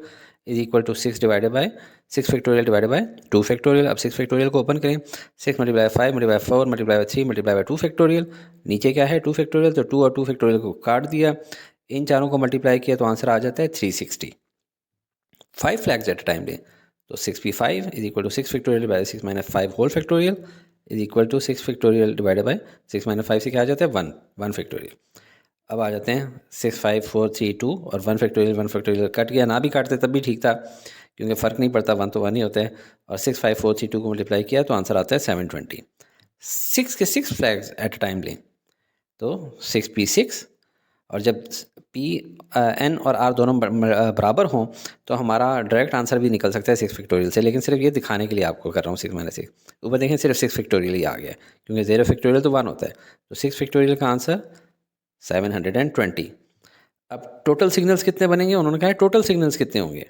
is equal to 6 divided by 6 factorial divided by 2 factorial. अब 6 फैक्टोरियल को ओपन करें, 6 multiply 5 multiply 4 multiply by 3 multiply by 2 factorial, नीचे क्या है 2 फैक्टोरियल, तो 2 और 2 फैक्टोरियल को काट दिया, इन चारों को मल्टीप्लाई किया तो आंसर आ जाता है 360। 5 फ्लैग्स एट अ टाइम लें तो 6p5 is equal to 6 factorial by 6 minus 5 whole factorial is equal to 6 factorial divided by 6 minus 5 से क्या आ जाता है 1 फैक्टोरियल। अब आ जाते हैं 6 5 4 3 2 और 1 फैक्टोरियल कट गया, ना भी काटते तब भी ठीक था, क्योंकि फ़र्क नहीं पड़ता, 1 तो 1 ही होता है। और 6 5 4 3 2 को मल्टीप्लाई किया तो आंसर आता है 720। 6 के 6 फ्लैग्स एट अ टाइम लें तो 6p6, और जब पी एन और आर दोनों बराबर हों तो हमारा डायरेक्ट आंसर भी निकल सकता है 6 फैक्टोरियल से, लेकिन सिर्फ ये दिखाने के लिए आपको कर रहा हूँ 6 - 6। ऊपर देखें सिर्फ 6 फैक्टोरियल ही आ गया, क्योंकि 0 फैक्टोरियल तो 1 होता है। तो 6 फैक्टोरियल का आंसर 720। अब टोटल सिग्नल्स कितने बनेंगे, उन्होंने कहा है टोटल सिग्नल्स कितने होंगे।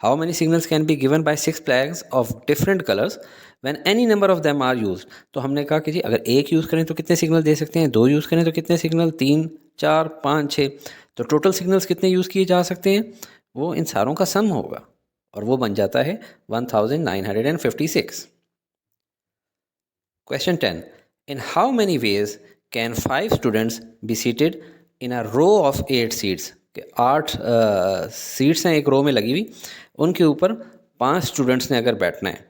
How many signals can be given by 6 flags of different colours when any number of them are used. तो हमने कहा कि जी अगर एक यूज़ करें तो कितने सिग्नल दे सकते हैं, 2 यूज़ करें तो कितने सिग्नल, 3, 4, 5, 6। तो टोटल सिग्नल्स कितने यूज़ किए जा सकते हैं, वो इन सारों का सम होगा और वो बन जाता है 1956। Question 10, in how many ways can 5 students be seated in a row of 8 seats. कि 8 सीट्स हैं एक रो में लगी हुई, उनके ऊपर 5 स्टूडेंट्स ने अगर बैठना है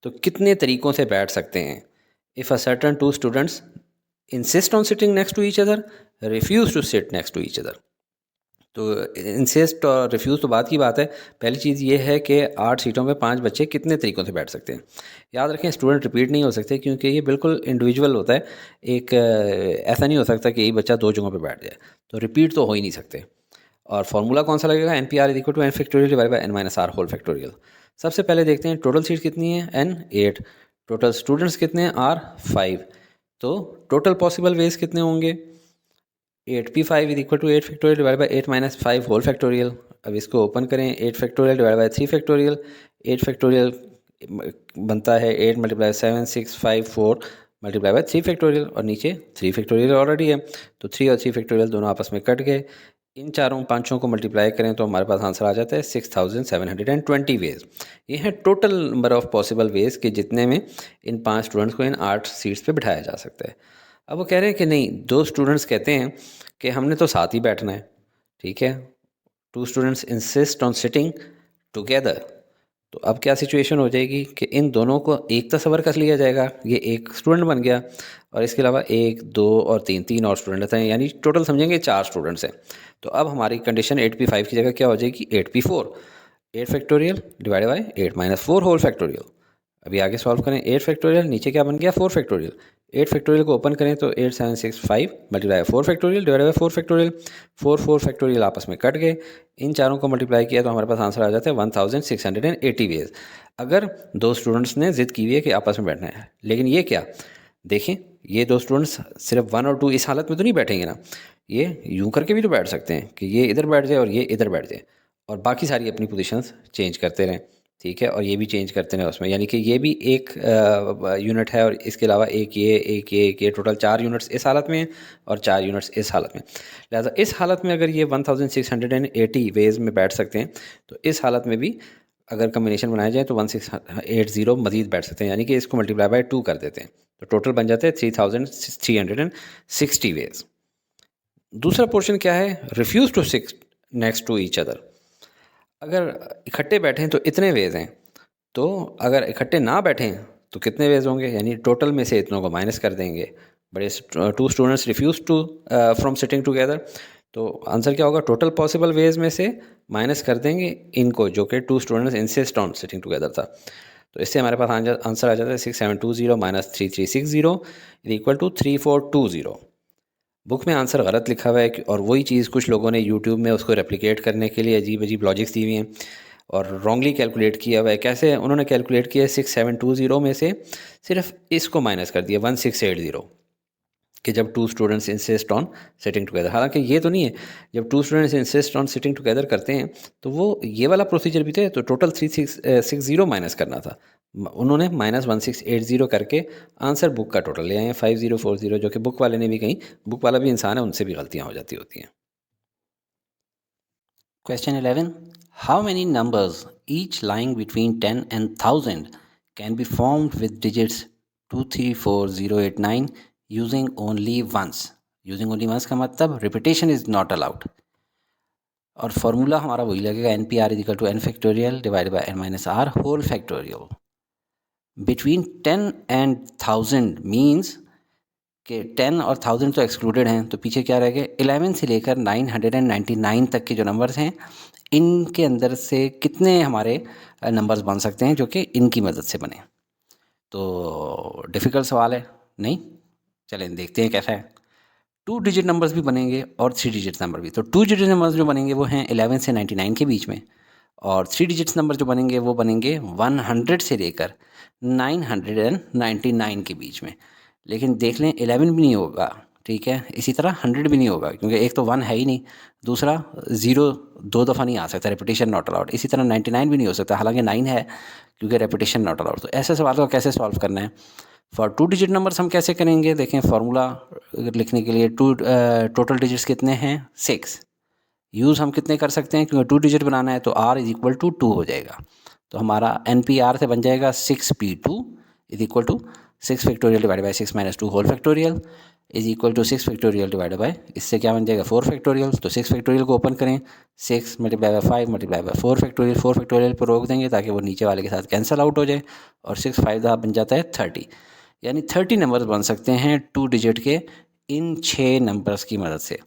तो कितने तरीक़ों से बैठ सकते हैं। If a certain 2 students insist on sitting next to each other, refuse to sit next to each other. तो इंसिस्ट और रिफ्यूज़ तो बात की बात है। पहली चीज़ ये है कि 8 सीटों में 5 बच्चे कितने तरीक़ों से बैठ सकते हैं। याद रखें स्टूडेंट रिपीट नहीं हो सकते, क्योंकि ये बिल्कुल इंडिविजुअल होता है। एक ऐसा नहीं हो सकता कि एक बच्चा 2 जगहों पे बैठ जाए, तो रिपीट तो हो ही नहीं सकते। और फार्मूला कौन सा लगेगा, n P r equal to n factorial divide by n minus r whole factorial. सबसे पहले देखते हैं टोटल सीट कितनी है, एन 8, टोटल स्टूडेंट्स कितने हैं, आर 5। तो टोटल पॉसिबल वेज कितने होंगे, 8p5 is equal to 8 factorial divide by 8 minus 5 whole factorial. अब इसको ओपन करें, 8 factorial divide by 3 factorial. 8 factorial बनता है 8 मल्टीप्लाई 7 6 5 4 मल्टीप्लाई बाई 3 फैक्टोरियल, और नीचे 3 फैक्टोरियल ऑलरेडी है, तो 3 और 3 फैक्टोरियल दोनों आपस में कट गए। इन चारों पाँचों को मल्टीप्लाई करें तो हमारे पास आंसर आ जाता है 6720 वेज। ये है total number of possible ways के जितने में इन 5 स्टूडेंट्स को इन 8 सीट्स पे बिठाया जा सकता है। अब वो कह रहे हैं कि नहीं, 2 स्टूडेंट्स कहते हैं कि हमने तो साथ ही बैठना है, ठीक है। 2 students insist on sitting together. तो अब क्या सिचुएशन हो जाएगी कि इन दोनों को एक तस्वर कर लिया जाएगा, ये एक स्टूडेंट बन गया, और इसके अलावा 1 2 और 3 3 और स्टूडेंट हैं, यानी टोटल समझेंगे 4 स्टूडेंट्स हैं। तो अब हमारी कंडीशन 8p5 की जगह क्या हो जाएगी, 8p4। 8 factorial divide by 8 minus 4 whole factorial. अभी आगे सॉल्व करें, 8 फैक्टोरियल नीचे क्या बन गया, 4 फैक्टोरियल। 8 फैक्टोरियल को ओपन करें तो 8 7 6 5 multiply 4 factorial divide by 4 factorial. 4 factorial आपस में कट गए, इन चारों को मल्टीप्लाई किया तो हमारे पास आंसर आ जाता है 1680 वेज। अगर 2 स्टूडेंट्स ने जिद की हुई है कि आपस में बैठना है, लेकिन ये क्या, देखें ये 2 स्टूडेंट्स सिर्फ 1 और 2 इस हालत में तो नहीं बैठेंगे ना, ये यूं करके भी तो बैठ सकते हैं कि ये इधर बैठ जाए और ये इधर बैठ जाए, और बाकी सारी अपनी पोजीशंस चेंज करते रहें, ठीक है। और ये भी चेंज करते हैं उसमें, यानी कि ये भी एक यूनिट है, और इसके अलावा एक ये टोटल 4 यूनिट्स इस हालत में हैं और 4 यूनिट्स इस हालत में। लिहाजा इस हालत में अगर ये 1680 वेज में बैठ सकते हैं, तो इस हालत में भी अगर कम्बिनेशन बनाया जाए तो 1680 मज़ीद बैठ सकते हैं, यानी कि इसको मल्टीप्लाई बाय 2 कर देते हैं तो टोटल बन जाते हैं 3360 वेज। दूसरा पोर्शन क्या है, refuse to sit next to each other. अगर इकट्ठे बैठें तो इतने वेज हैं, तो अगर इकट्ठे ना बैठें तो कितने वेज होंगे, यानी टोटल में से इतनों को माइनस कर देंगे। बड़े 2 students refuse to from sitting together, तो आंसर क्या होगा, टोटल पॉसिबल वेज में से माइनस कर देंगे इनको, जो कि 2 students insist on sitting together था। तो इससे हमारे पास आंसर आ जाता है 6720 माइनस 3360 इक्वल टू 3420। बुक में आंसर गलत लिखा हुआ है, और वही चीज़ कुछ लोगों ने यूट्यूब में उसको रेप्लिकेट करने के लिए अजीब अजीब लॉजिक्स दी हुई हैं और रॉन्गली कैलकुलेट किया हुआ है। कैसे उन्होंने कैलकुलेट किया है, 6720 में से सिर्फ इसको माइनस कर दिया 1680, कि जब 2 students insist on sitting together. हालांकि ये तो नहीं है, जब 2 students insist on sitting together करते हैं तो वो ये वाला प्रोसीजर भी थे, तो टोटल 3660 माइनस करना था, उन्होंने माइनस 1680 करके आंसर बुक का टोटल ले आए हैं 5040, जो कि बुक वाले ने भी कहीं, बुक वाला भी इंसान है, उनसे भी गलतियाँ हो जाती होती हैं। Question 11, how many numbers each lying between 10 and 1000 can be formed with digits 2 3 4 0 8 9 using only once. Using only once का मतलब रिपीटेशन इज़ नॉट अलाउड, और फार्मूला हमारा वही लगेगा, n P r equal to n factorial divide by n minus r whole factorial. Between 10 and 1000 means कि 10 और 1000 तो एक्सक्लूडेड हैं, तो पीछे क्या रह गए, 11 से लेकर 999 तक के जो नंबर्स हैं, इनके अंदर से कितने हमारे नंबर्स बन सकते हैं जो कि इनकी मदद से बने। तो डिफ़िकल्ट सवाल है नहीं, चलें देखते हैं कैसा है। 2 डिजिट नंबर्स भी बनेंगे और 3 डिजिट नंबर भी। तो 2 डिजिट नंबर्स जो बनेंगे वो हैं 11 से 99 के बीच में, और 3 डिजिट्स नंबर जो बनेंगे वो बनेंगे 100 से लेकर 999 के बीच में। लेकिन देख लें 11 भी नहीं होगा, ठीक है, इसी तरह 100 भी नहीं होगा, क्योंकि एक तो 1 है ही नहीं, दूसरा 0 2 दफ़ा नहीं आ सकता, रेपिटेशन नॉट अलाउड। इसी तरह 99 भी नहीं हो सकता, हालांकि 9 है, क्योंकि रेपिटेशन नॉट अलाउड। तो ऐसे सवाल को कैसे सॉल्व करना है? फॉर 2 डिजिट नंबर्स हम कैसे करेंगे? देखें, फार्मूला लिखने के लिए टोटल डिजिट्स कितने हैं? 6। यूज़ हम कितने कर सकते हैं, क्योंकि 2 डिजिट बनाना है तो r इज़ इक्वल टू 2 हो जाएगा। तो हमारा NPR से बन जाएगा 6p2 is equal to 6 factorial divide by 6 minus 2 whole factorial is equal to 6 factorial divide by, इससे क्या बन जाएगा 4 फैक्टोरियल। तो 6 फैक्टोरियल को ओपन करें, 6 multiply by 5 multiply by 4 factorial, 4 factorial पर रोक देंगे ताकि वो नीचे वाले के साथ कैंसिल आउट हो जाए, और 6 5 बन जाता है 30। यानी 30 नंबर्स बन सकते हैं 2 डिजिट के इन 6 नंबर्स की मदद से।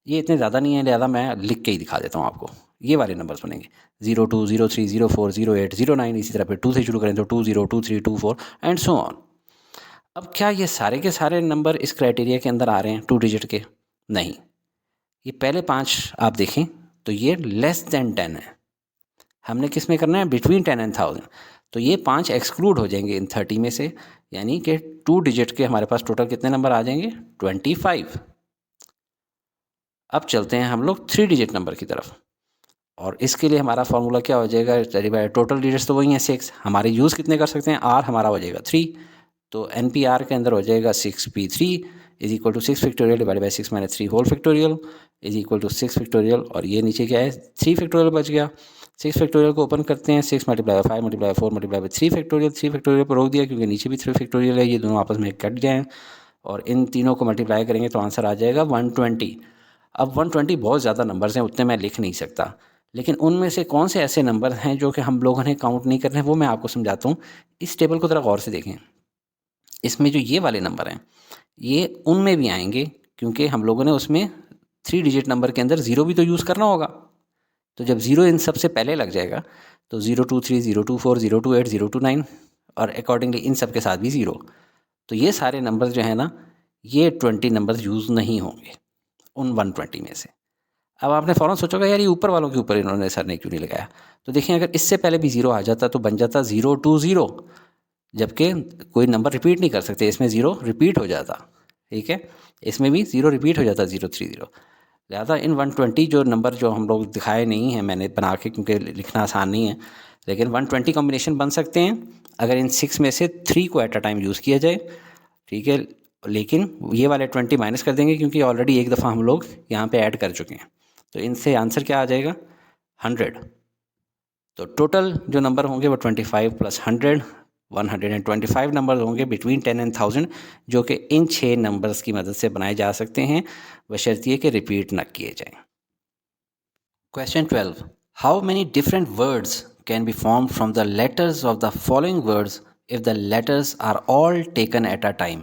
ये इतने ज़्यादा नहीं है, लिहाजा मैं लिख के ही दिखा देता हूँ आपको। ये वाले नंबर्स बनेंगे 02 03 04 08 09, इसी तरह फिर 2 से शुरू करें तो 20 23 24 एंड सो ऑन। अब क्या ये सारे के सारे नंबर इस क्राइटेरिया के अंदर आ रहे हैं 2 डिजिट के? नहीं। ये पहले 5 आप देखें तो ये लेस देन 10 है, हमने किस में करना है? Between 10 and 1000। तो ये 5 एक्सक्लूड हो जाएंगे इन 30 में से, यानी कि 2 डिजिट के हमारे पास टोटल कितने नंबर आ जाएंगे? 25। अब चलते हैं हम लोग 3 डिजिट नंबर की तरफ, और इसके लिए हमारा फार्मूला क्या हो जाएगा? टोटल डिजिट्स तो वही हैं 6, हमारे यूज़ कितने कर सकते हैं? r हमारा हो जाएगा 3, तो NPR के अंदर हो जाएगा 6p3 is equal to 6 factorial divide by 6 minus 3 whole factorial is equal to 6 factorial, और ये नीचे क्या है? 3 फैक्टोरियल बच गया। 6 फैक्टोरियल को ओपन करते हैं, 6 multiply by 5 multiply by 4 multiply by 3 factorial, 3 factorial पर रोक दिया क्योंकि नीचे भी 3 फैक्टोरियल है, ये दोनों आपस में कट जाएँ, और इन तीनों को मल्टीप्लाई करेंगे तो आंसर आ जाएगा 120। अब 120 बहुत ज़्यादा नंबर्स हैं, उतने मैं लिख नहीं सकता, लेकिन उनमें से कौन से ऐसे नंबर हैं जो कि हम लोगों ने काउंट नहीं कर रहे हैं, वो मैं आपको समझाता हूँ। इस टेबल को ज़रा गौर से देखें, इसमें जो ये वाले नंबर हैं ये उनमें भी आएंगे, क्योंकि हम लोगों ने उसमें 3 डिजिट नंबर के अंदर 0 भी तो यूज़ करना होगा। तो जब 0 इन सबसे पहले लग जाएगा तो 023 024 028 029, और अकॉर्डिंगली इन सब के साथ भी 0, तो ये सारे नंबर जो है ना, ये 20 नंबर यूज़ नहीं होंगे उन 120 में से। अब आपने फ़ौरन सोचोगा यार ये ऊपर वालों के ऊपर इन्होंने सर ने क्यों नहीं लगाया? तो देखिए, अगर इससे पहले भी 0 आ जाता तो बन जाता 020, जबकि कोई नंबर रिपीट नहीं कर सकते, इसमें 0 रिपीट हो जाता, ठीक है, इसमें भी 0 रिपीट हो जाता 030। लिहाजा इन 120 जो नंबर जो हम लोग दिखाए नहीं हैं मैंने बना के, क्योंकि लिखना आसान नहीं है, लेकिन 120 कॉम्बिनेशन बन सकते हैं अगर इन 6 में से 3 को एट अ टाइम यूज़ किया जाए, ठीक है। लेकिन ये वाले 20 माइनस कर देंगे क्योंकि ऑलरेडी एक दफ़ा हम लोग यहाँ पे ऐड कर चुके हैं, तो इनसे आंसर क्या आ जाएगा? 100। तो टोटल जो नंबर होंगे वो 25 प्लस 100 125 नंबर होंगे बिटवीन 10 एंड 1000, जो कि इन 6 नंबर्स की मदद से बनाए जा सकते हैं, बशर्ते कि रिपीट न किए जाएं। Question 12, how many different words can be form from the letters of the following words if the letters are all taken at a time?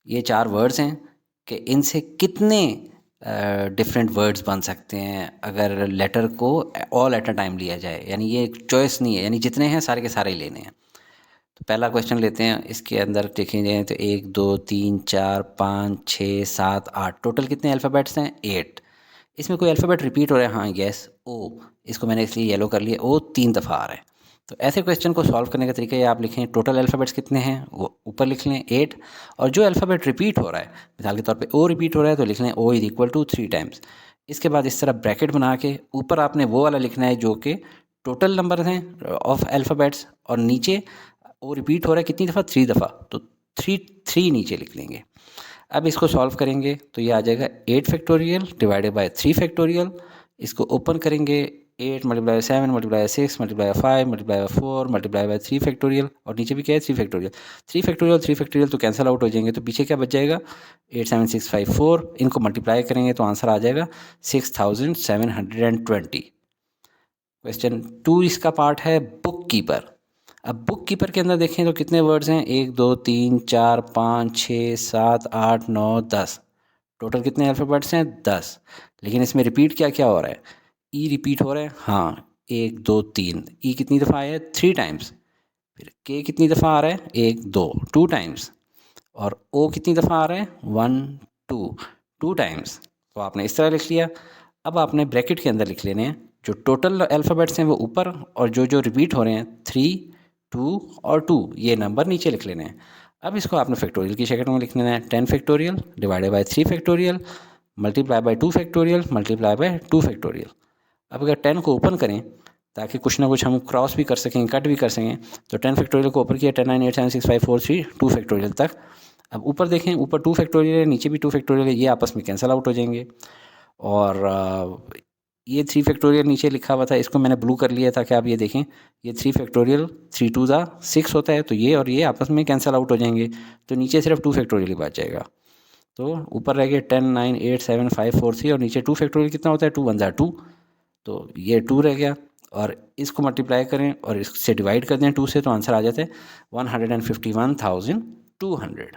ये 4 वर्ड्स हैं कि इनसे कितने डिफरेंट वर्ड्स बन सकते हैं अगर लेटर को ऑल एट अ टाइम लिया जाए, यानी ये एक चॉइस नहीं है, यानी जितने हैं सारे के सारे ही लेने हैं। तो पहला क्वेश्चन लेते हैं, इसके अंदर देखें जाए तो 1 2 3 4 5 6 7 8, टोटल कितने अल्फ़ाबेट्स हैं? 8। इसमें कोई अल्फ़ाबेट रिपीट हो रहा है? हाँ, यस, ओ, इसको मैंने इसलिए येलो कर लिया, ओ 3 दफ़ा आ रहा है। तो ऐसे क्वेश्चन को सॉल्व करने का तरीका ये, आप लिखें टोटल अल्फ़ाबेट्स कितने हैं, वो ऊपर लिख लें 8, और जो अल्फ़ाबेट रिपीट हो रहा है, मिसाल के तौर पे ओ रिपीट हो रहा है तो लिख लें O is equal to 3 times. इसके बाद इस तरह ब्रैकेट बना के ऊपर आपने वो वाला लिखना है जो कि टोटल नंबर हैं ऑफ अल्फ़ाबेट्स, और नीचे ओ रिपीट हो रहा है कितनी दफ़ा? 3 दफ़ा, तो 3 नीचे लिख लेंगे। अब इसको सॉल्व करेंगे तो ये आ जाएगा 8 फैक्टोरियल डिवाइडेड बाय 3 फैक्टोरियल। इसको ओपन करेंगे, 8 multiply by 7 multiply by 6 multiply by 5 multiply by 4 multiply by 3 factorial, और नीचे भी क्या है? 3 फैक्टोरियल। 3 फैक्टोरियल तो कैंसिल आउट हो जाएंगे, तो पीछे क्या बच जाएगा? 87654। इनको मल्टीप्लाई करेंगे तो आंसर आ जाएगा 6720। क्वेश्चन 2 इसका पार्ट है बुक कीपर। अब बुक कीपर के अंदर देखें तो कितने वर्ड्स हैं? 1 2 3 4 5 6 7 8 9 10, टोटल कितने अल्फ़ाबेट्स हैं? 10। लेकिन इसमें रिपीट क्या क्या हो रहा है? ई रिपीट हो रहा है, हाँ, 1 2 3। ई कितनी दफ़ा आया है? 3 टाइम्स। फिर के कितनी दफ़ा आ रहा है? 1 2 टाइम्स। और ओ कितनी दफ़ा आ रहा है? 1 टू टाइम्स, तो आपने इस तरह लिख लिया। अब आपने ब्रैकेट के अंदर लिख लेने हैं जो टोटल अल्फ़ाबेट्स हैं वो ऊपर, और जो रिपीट हो रहे हैं 3, 2 और 2 ये नंबर नीचे लिख लेने हैं। अब इसको आपने फैक्टोरियल की शक्ल में लिख लेना है। 10 factorial divided bye 3 factorial multiply by 2 factorial multiply by 2 factorial. अब अगर 10 को ओपन करें ताकि कुछ ना कुछ हम क्रॉस भी कर सकें, कट भी कर सकें, तो 10 फैक्टोरियल को ओपन किया 10 9 8 7 6 5 4 3 2 फैक्टोरियल तक। अब ऊपर देखें, ऊपर 2 फैक्टोरियल है, नीचे भी 2 फैक्टोरियल है, ये आपस में कैंसिल आउट हो जाएंगे। और ये 3 फैक्टोरियल नीचे लिखा हुआ था, इसको मैंने ब्लू कर लिया ताकि आप ये देखें, ये 3 फैक्टोरियल 3 2 ज़ा 6 होता है, तो ये और ये आपस में कैंसिल आउट हो जाएंगे, तो नीचे सिर्फ 2 फैक्टोरियल ही बच जाएगा। तो ऊपर रह गए 10 9 8 7 5 4 3 और नीचे 2 फैक्टोरियल कितना होता है, 2 1 ज़ा 2, तो ये 2 रह गया। और इसको मल्टीप्लाई करें और इससे डिवाइड कर दें 2 से, तो आंसर आ जाता है 151,200।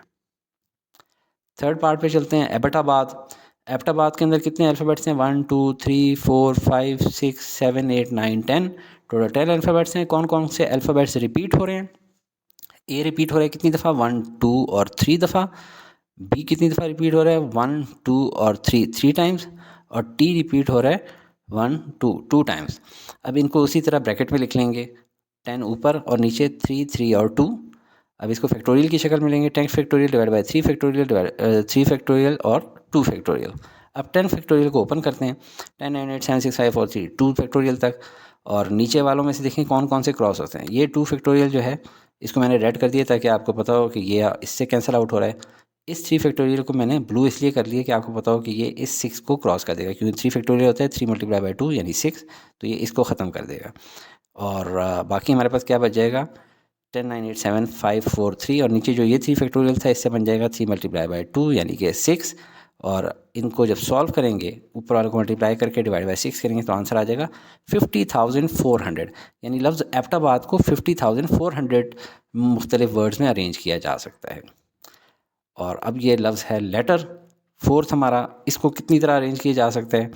थर्ड पार्ट पे चलते हैं, एबटाबाद। एबटाबाद के अंदर कितने अल्फ़ाबेट्स हैं, 1 2 3 4 5 6 7 8 9 10, टोटल 10 अल्फ़ाबेट्स हैं। कौन कौन से अल्फ़ाबेट्स रिपीट हो रहे हैं? ए रिपीट हो रहा है कितनी दफ़ा, 1 2 और 3 दफ़ा। बी कितनी दफ़ा रिपीट हो रहा है, 1 2 और 3 टाइम्स। और टी रिपीट हो रहा है 1 2 टाइम्स। अब इनको उसी तरह ब्रैकेट में लिख लेंगे, 10 ऊपर और नीचे 3 3 और 2। अब इसको फैक्टोरियल की शक्ल में लेंगे, 10 factorial divide by 3 factorial divide 3 factorial और 2 फैक्टोरियल। अब 10 फैक्टोरियल को ओपन करते हैं, 10 9 8 7 6 5 4 3 2 फैक्टोरियल तक। और नीचे वालों में से देखें कौन कौन से क्रॉस होते हैं। ये 2 फैक्टोरियल जो है इसको मैंने रेड कर दिया ताकि आपको पता हो कि ये इससे कैंसिल आउट हो रहा है। इस 3 फैक्टोरियल को मैंने ब्लू इसलिए कर लिया कि आपको पता हो कि ये इस 6 को क्रॉस कर देगा, क्योंकि 3 फैक्टोरियल होता है 3 मल्टीप्लाई बाय 2 यानी 6, तो ये इसको ख़त्म कर देगा। और बाकी हमारे पास क्या बच जाएगा, 10 9 8 7 5 4 3, और नीचे जो ये 3 फैक्टोरियल था इससे बन जाएगा 3 मल्टीप्लाई बाय 2 यानी कि 6। और इनको जब सॉल्व करेंगे, ऊपर वाले को मल्टीप्लाई करके डिवाइड बाय 6 करेंगे, तो आंसर आ जाएगा 50,400। यानी लफ्ज़ एबटाबाद को 50,400 मुख्तलिफ वर्ड्स में अरेंज किया जा सकता है। और अब ये लफ्ज़ है लेटर, फोर्थ हमारा, इसको कितनी तरह अरेंज किया जा सकता है।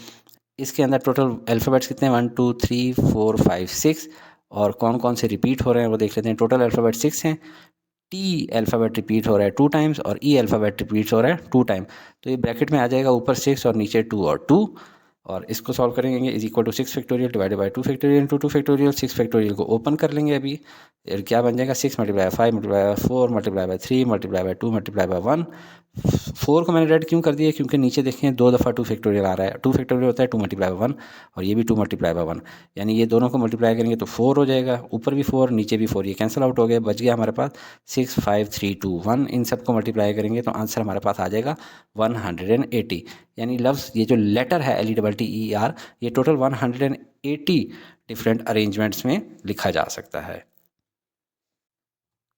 इसके अंदर टोटल अल्फ़ाबेट्स कितने हैं, 1 2 3 4 5 6, और कौन कौन से रिपीट हो रहे हैं वो देख लेते हैं। टोटल अल्फ़ाबेट 6 हैं। टी अल्फ़ाबेट रिपीट हो रहा है 2 टाइम्स और ई अल्फ़ाबेट रिपीट हो रहा है 2 टाइम, तो ये ब्रैकेट में आ जाएगा ऊपर 6 और नीचे 2 और 2। और इसको सॉल्व करेंगे, is equal to 6 factorial divided by 2 factorial into 2 factorial. 6 factorial को ओपन कर लेंगे अभी, फिर क्या बन जाएगा, 6 multiply 5 multiply by 4 multiply by 3 multiply by 2 multiply by 1। 4 को मैंने रेड क्यों कर दिया, क्योंकि नीचे देखें 2 दफ़ा 2 फैक्टोरियल आ रहा है। 2 फैक्टोरियल होता है 2 मल्टीप्लाई बाय 1, और ये भी 2 मल्टीप्लाई बाय 1, यानी ये दोनों को मल्टीप्लाई करेंगे तो 4 हो जाएगा। ऊपर भी 4 नीचे भी 4, ये कैंसिल आउट हो गया, बच गया हमारे पास 6 5 3 2 1। इन सब को मल्टीप्लाई करेंगे तो आंसर हमारे पास आ जाएगा 180। यानी लफ्ज़ ये जो लेटर है LETTER, ये टोटल 180 डिफरेंट अरेंजमेंट्स में लिखा जा सकता है।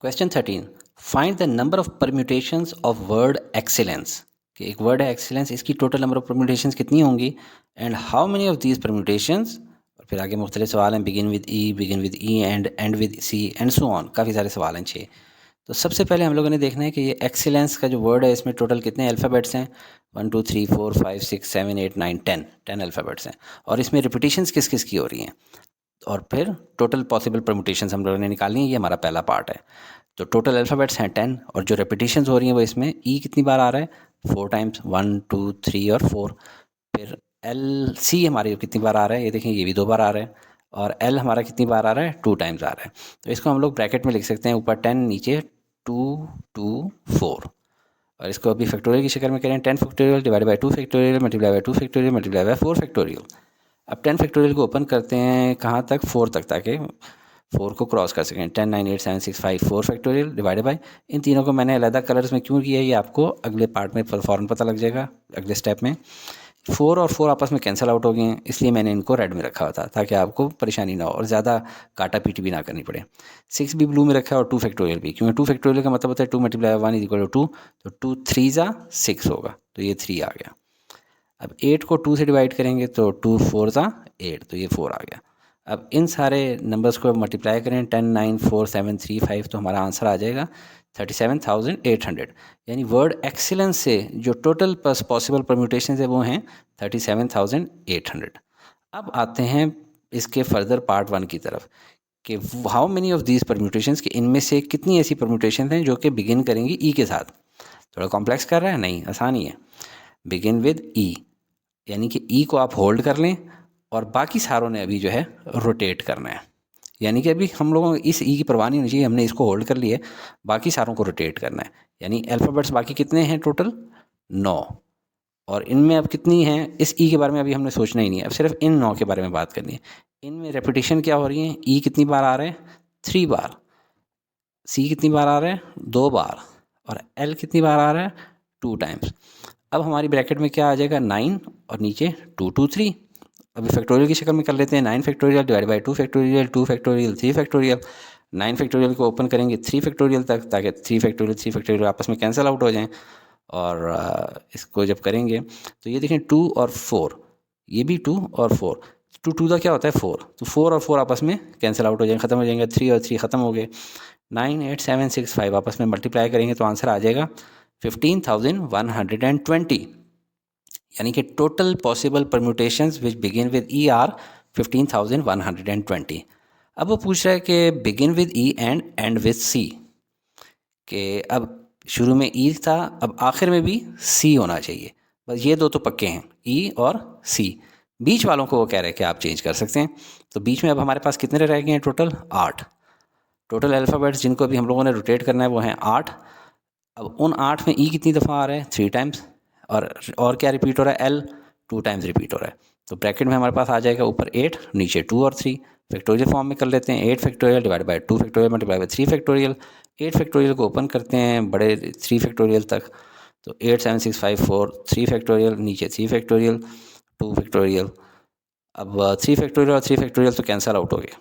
Question 13, find the number of permutations of word excellence. कि एक वर्ड है एक्सीलेंस, इसकी टोटल नंबर ऑफ परम्यूटेशंस कितनी होंगी, and how many of these permutations. और फिर आगे मुख्तलिफ सवाल हैं, begin with E end with C and so on, काफ़ी सारे सवाल हैं 6। तो सबसे पहले हम लोगों ने देखना है कि ये एक्सीलेंस का जो वर्ड है इसमें टोटल कितने अल्फ़ाबेट्स हैं। 1 2 3 4 5 6 7 8 9 10 अल्फ़ाबेट्स हैं, और इसमें रिपीटिशंस किस किस की हो रही हैं। और फिर टोटल पॉसिबल परम्यूटेशंस हम लोगों ने निकालनी है, ये हमारा पहला पार्ट है। तो टोटल अल्फ़ाबेट्स हैं 10, और जो रेपिटेशंस हो रही हैं वो इसमें ई कितनी बार आ रहा है, 4 टाइम्स, 1 2 3 और 4। फिर एल सी हमारी कितनी बार आ रहा है, ये देखें ये भी 2 बार आ रहा है। और एल हमारा कितनी बार आ रहा है, 2 टाइम्स आ रहा है। तो इसको हम लोग ब्रैकेट में लिख सकते हैं, ऊपर 10 नीचे 2 2 4। और इसको अभी फैक्टोरियल की शक्ल में करें, 10 factorial divide by 2 factorial multiply by 2 factorial multiply by 4 factorial. अब 10 फैक्टोरियल को ओपन करते हैं कहाँ तक, 4 तक, ताकि 4 को क्रॉस कर सकें। 10 9 8 7 6 5 4 फैक्टोरियल डिवाइडेड बाय, इन तीनों को मैंने अलग कलर्स में क्यों किया है ये आपको अगले पार्ट में फ़ौरन पता लग जाएगा, अगले स्टेप में। 4 और 4 आपस में कैंसिल आउट हो गए हैं, इसलिए मैंने इनको रेड में रखा हुआ था ताकि आपको परेशानी ना हो और ज़्यादा काटा पीटी भी ना करनी पड़े। 6 भी ब्लू में रखा है और 2 फैक्टोरियल भी, क्योंकि 2 फैक्टोरियल का मतलब होता है 2 मल्टीप्लाई 1 इज इक्वल टू 2, तो 2 3 ज़ा 6 होगा, तो ये 3 आ गया। अब 8 को 2 से डिवाइड करेंगे तो 2 4 ज़ा 8, तो ये 4 आ गया। अब इन सारे नंबर्स को मल्टीप्लाई करें, 10 9 4 7 3 5, तो हमारा आंसर आ जाएगा 37,800। यानी वर्ड एक्सीलेंस से जो टोटल पॉसिबल परम्यूटेशन है वो हैं 37,800। अब आते हैं इसके फर्दर पार्ट 1 की तरफ कि how many of these permutations, कि इनमें से कितनी ऐसी परम्यूटेशन हैं जो कि बिगिन करेंगी ई के साथ। थोड़ा कॉम्प्लेक्स कर रहा है? नहीं, आसान ही है। बिगिन विद ई, यानी कि ई को आप होल्ड कर लें और बाकी सारों ने अभी जो है रोटेट करना है। यानी कि अभी हम लोगों को इस ई की परवाह नहीं होनी चाहिए, हमने इसको होल्ड कर लिया है, बाकी सारों को रोटेट करना है। यानी अल्फ़ाबेट्स बाकी कितने हैं टोटल? 9। और इनमें अब कितनी हैं, इस ई के बारे में अभी हमने सोचना ही नहीं है, अब सिर्फ इन 9 के बारे में बात करनी है। इनमें रेपिटेशन क्या हो रही है? ई कितनी बार आ रहा है? 3 बार। सी कितनी बार आ रहा है? 2 बार। और एल कितनी बार आ रहा है? 2 टाइम्स। अब हमारी ब्रैकेट में क्या आ जाएगा? 9 और नीचे 2 2 3। अभी फैक्टोरियल की शक्ल में कर लेते हैं। 9 factorial divide by 2 factorial, 2 factorial, 3 factorial. 9 factorial को ओपन करेंगे 3 फैक्टोरियल तक, ताकि 3 फैक्टोरियल आपस में कैंसिल आउट हो जाएं। और इसको जब करेंगे तो ये देखें 2 और 4, ये भी 2 और 4। 2 2 का क्या होता है? 4। तो 4 और 4 आपस में कैंसिल आउट हो जाएंगे, ख़त्म हो जाएंगे। 3 और 3 ख़त्म हो गए। 9 8 7 6 5 आपस में मल्टीप्लाई करेंगे तो आंसर आ जाएगा 15,120। यानी कि total possible permutations which begin with E are 15,120। अब वो पूछ रहा है कि begin with E and end with C, कि अब शुरू में ई था, अब आखिर में भी सी होना चाहिए। बस ये दो तो पक्के हैं, ई और सी। बीच वालों को वो कह रहे हैं कि आप चेंज कर सकते हैं। तो बीच में अब हमारे पास कितने रह गए हैं टोटल? 8। टोटल अल्फ़ाबेट्स जिनको अभी हम लोगों ने रोटेट करना है वो हैं 8। अब उन 8 में ई कितनी दफ़ा आ रहा है? 3 टाइम्स। और क्या रिपीट हो रहा है? एल 2 टाइम्स रिपीट हो रहा है। तो ब्रैकेट में हमारे पास आ जाएगा ऊपर 8, नीचे 2 और 3। फैक्टोरियल फॉर्म में कर लेते हैं। 8 factorial divide by 2 factorial multiply by 3 factorial. 8 factorial को ओपन करते हैं बड़े 3 फैक्टोरियल तक, तो 8 7 6 5 4, 3 फैक्टोरियल, नीचे 3 फैक्टोरियल, 2 फैक्टोरियल। अब 3 फैक्टोरियल और 3 फैक्टोरियल तो कैंसिल आउट हो गए,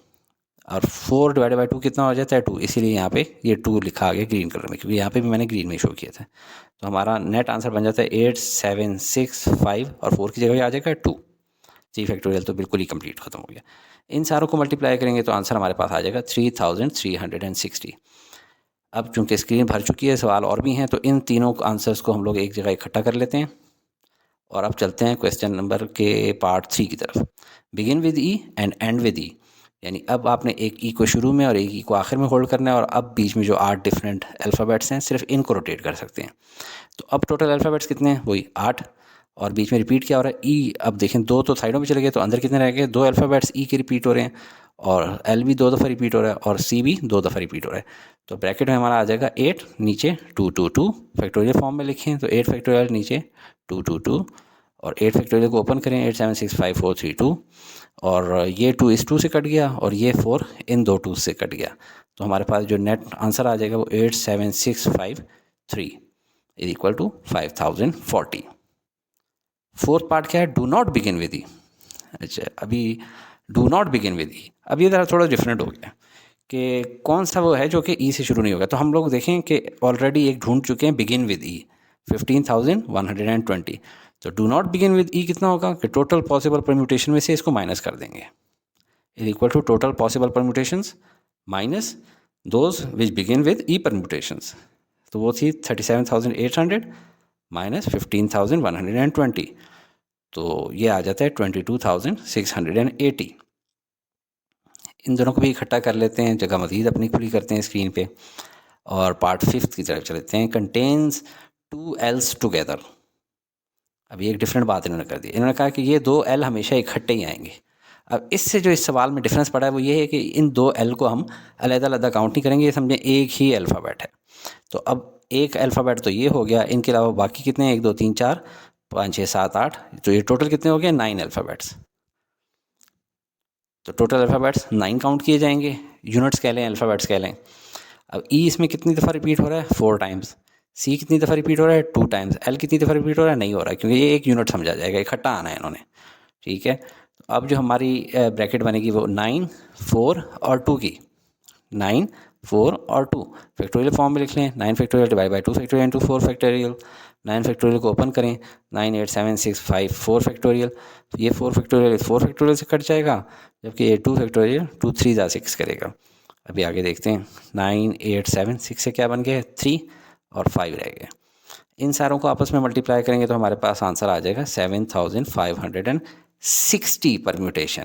और 4 डिवाइड बाई 2 कितना हो जाता है? 2। इसीलिए यहाँ पे ये 2 लिखा आ गया ग्रीन कलर में, क्योंकि यहाँ पे भी मैंने ग्रीन में शो किया था। तो हमारा नेट आंसर बन जाता है 8 7 6 5 और 4 की जगह आ जाएगा 2। 3 फैक्टोरियल तो बिल्कुल ही कंप्लीट खत्म हो गया। इन सारों को मल्टीप्लाई करेंगे तो आंसर हमारे पास आ जाएगा 3,360। अब चूंकि स्क्रीन भर चुकी है, सवाल और भी हैं, तो इन तीनों आंसर्स को हम लोग एक जगह इकट्ठा कर लेते हैं और अब चलते हैं क्वेश्चन नंबर के पार्ट 3 की तरफ। Begin with E and end with E, यानी अब आपने एक ई को शुरू में और एक ई को आखिर में होल्ड करना है, और अब बीच में जो 8 डिफरेंट अल्फ़ाबेट्स हैं सिर्फ इनको रोटेट कर सकते हैं। तो अब टोटल अल्फ़ाबेट्स कितने हैं? वही 8। और बीच में रिपीट क्या हो रहा है? ई। अब देखें 2 तो साइडों में चले गए, तो अंदर कितने रह गए? 2 अल्फ़ाबेट्स ई के रिपीट हो रहे हैं, और एल भी 2 दफ़ा रिपीट हो रहा है, और सी भी 2 दफ़ा रिपीट हो रहा है। तो ब्रैकेट में हमारा आ जाएगा 8, नीचे 2 2 2। फैक्टोरियल फॉर्म में लिखें तो 8 फैक्टोरियल, नीचे 2 2 2, और 8 फैक्टोरियल को ओपन करें 8 7 6 5 4 3 2, और ये 2 इस 2 से कट गया और ये 4 इन 2 2 से कट गया। तो हमारे पास जो नेट आंसर आ जाएगा वो 8 7 6 5 3 इज इक्वल टू 5040। फोर्थ पार्ट क्या है? Do not begin with E. अच्छा, अभी do not begin with E, अब ये ज़रा थोड़ा डिफरेंट हो गया कि कौन सा वो है जो कि ई से शुरू नहीं होगा। तो हम लोग देखें कि ऑलरेडी एक ढूंढ चुके हैं बिगिन विद ई 15,120। तो डू नॉट बिगिन विद ई कितना होगा कि टोटल पॉसिबल परम्यूटेशन में से इसको माइनस कर देंगे, is equal to total possible permutations minus those which begin with E permutations. तो वो थी 37,800 माइनस 15,120, तो ये आ जाता है 22,680। इन दोनों को भी इकट्ठा कर लेते हैं, जगह मज़ीद अपनी खुली करते हैं स्क्रीन पे, और पार्ट 5 की तरफ चलते हैं। Contains 2 L's together. अभी एक डिफरेंट बात इन्होंने कर दी, इन्होंने कहा कि ये 2 L हमेशा इकट्ठे ही आएंगे। अब इससे जो इस सवाल में डिफरेंस पड़ा है वो ये है कि इन 2 L को हम अलग-अलग काउंट नहीं करेंगे, ये समझें एक ही अल्फ़ाबेट है। तो अब एक अल्फ़ाबेट तो ये हो गया, इनके अलावा बाकी कितने हैं? 1 2 3 4 5 6 7 8, तो ये टोटल कितने हो गए? 9 अल्फ़ाबेट्स। तो टोटल अल्फ़ाबेट्स 9 काउंट किए जाएंगे, यूनिट्स कह लें, अल्फ़ाबेट्स कह लें। अब ई इसमें कितनी दफ़ा रिपीट हो रहा है? 4 टाइम्स। सी कितनी दफ़ा रिपीट हो रहा है? 2 टाइम्स। एल कितनी दफ़ा रिपीट हो रहा है? नहीं हो रहा है, क्योंकि ये एक यूनिट समझा जाएगा, इकट्ठा आना है इन्होंने। ठीक है, तो अब जो हमारी ब्रैकेट बनेगी वो 9 4 और 2 की, 9 4 और 2 फैक्टोरियल फॉर्म में लिख लें। 9 factorial divide by 2 factorial into 4 factorial. 9 factorial को ओपन करें 9 8 7 6 5 4 फैक्टोरियल, तो ये 4 फैक्टोरियल इस 4 फैक्टोरियल से कट जाएगा, जबकि ये 2 फैक्टोरियल 2 3 जा 6 करेगा। अभी आगे देखते हैं। 9 8 7 6 से क्या बन गया? 3 और 5 रह गए। इन सारों को आपस में मल्टीप्लाई करेंगे तो हमारे पास आंसर आ जाएगा 7,560 परम्यूटेशन।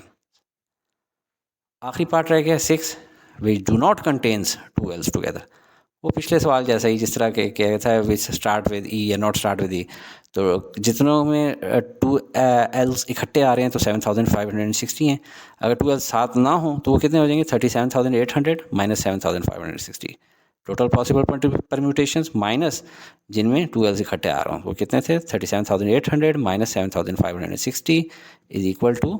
आखिरी पार्ट रह गया 6, which do not contains 2 L's together. वो पिछले सवाल जैसा ही, जिस तरह के क्या था, विच स्टार्ट विद ई या नॉट स्टार्ट विद ई। तो जितनों में टू एल्स इकट्ठे आ रहे हैं तो 7560 हैं। अगर टू एल्स साथ ना हो तो वो कितने हो जाएंगे, 37,800 minus 7,560। Total possible permutations minus जिनमें टू एल्स इकट्ठे आ रहे हों वो कितने थे, 37,800 minus 7,560 is equal to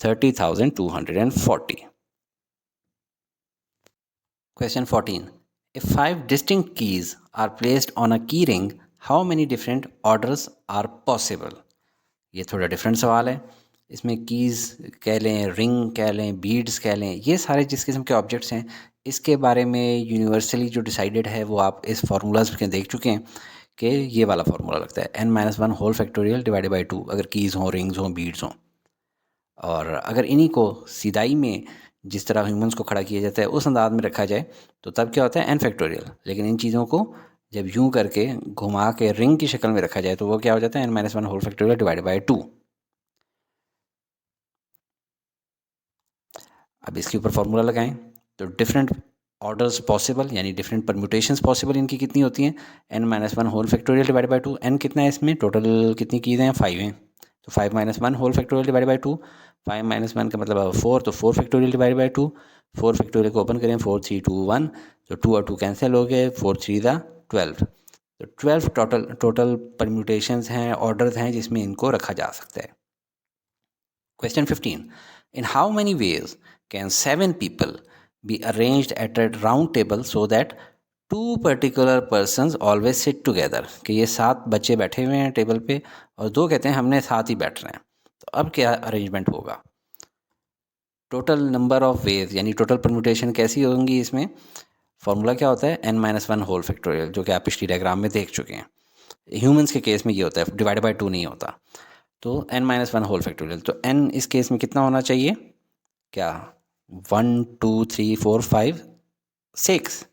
30,240। Question 14. If 5 distinct keys are placed on a key ring, how many different orders are possible? ये थोड़ा डिफरेंट सवाल है। इसमें कीज़ कह लें, रिंग कह लें, बीड्स कह लें, ये सारे जिस किस्म के ऑब्जेक्ट्स हैं, इसके बारे में यूनिवर्सली जो डिसाइडेड है वो आप इस फार्मूलाज के देख चुके हैं कि ये वाला फार्मूला लगता है n-1 whole factorial divided by 2, अगर कीज़ हों, रिंग्स हों, बीड्स हों। और अगर इन्हीं को सीधाई में जिस तरह ह्यूमंस को खड़ा किया जाता है उस अंदाज में रखा जाए तो तब क्या होता है, एन फैक्टोरियल। लेकिन इन चीज़ों को जब यूं करके घुमा के रिंग की शक्ल में रखा जाए तो वो क्या हो जाता है, n-1 whole factorial divided by 2। अब इसके ऊपर फॉर्मूला लगाएं तो डिफरेंट ऑर्डर्स पॉसिबल यानी डिफरेंट परम्यूटेशंस पॉसिबल इनकी कितनी होती हैं, n-1 whole factorial divided by 2। n कितना है इसमें, टोटल कितनी कीज़ हैं, 5 हैं, तो 5-1 होल फैक्टोरियल डिवाइडेड बाई 2। 5-1 का मतलब 4, तो 4 फैक्टोरियल डिवाइडेड बाई 2। 4 फैक्टोरियल को ओपन करें, 4 3 2 1, तो 2 और 2 कैंसिल हो गए, 4 3 12। तो 12 टोटल परम्यूटेशंस हैं, ऑर्डर्स हैं जिसमें इनको रखा जा सकता है। Question 15. In how many ways can 7 people be arranged at a round table so that 2 particular persons always sit together? कि ये 7 बच्चे बैठे हुए हैं टेबल पे और 2 कहते हैं हमने साथ ही बैठना है, तो अब क्या अरेंजमेंट होगा। टोटल नंबर ऑफ वेज यानी टोटल परम्यूटेशन कैसी होंगी, इसमें फॉर्मूला क्या होता है, n-1 होल फैक्टोरियल, जो कि आप पिछली डायग्राम में देख चुके हैं। ह्यूमंस के केस में ये होता है, डिवाइडेड बाई 2 नहीं होता। तो n-1 होल फैक्टोरियल, तो n इस केस में कितना होना चाहिए, क्या 1 2 3 4 5 6।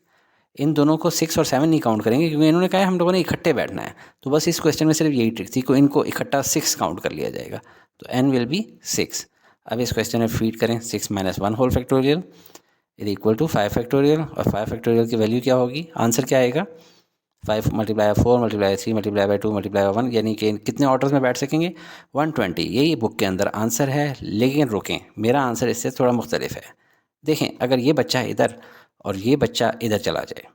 इन दोनों को 6 और 7 नहीं काउंट करेंगे क्योंकि इन्होंने कहा है हम लोगों ने इकट्ठे बैठना है, तो बस इस क्वेश्चन में सिर्फ यही ट्रिक थी, को इनको इकट्ठा 6 काउंट कर लिया जाएगा, तो n विल बी 6। अब इस क्वेश्चन में फीड करें 6-1 whole factorial is equal to 5 factorial, और 5 फैक्टोरियल की वैल्यू क्या होगी, आंसर क्या आएगा, 5 multiply 4 multiply 3 multiply by 2 multiply 1, यानी कि कितने ऑर्डर्स में बैठ सकेंगे, 120। यही बुक के अंदर आंसर है, लेकिन रुकें, मेरा आंसर इससे थोड़ा मुख्तलिफ है। देखें, अगर ये बच्चा इधर और ये बच्चा इधर चला जाए,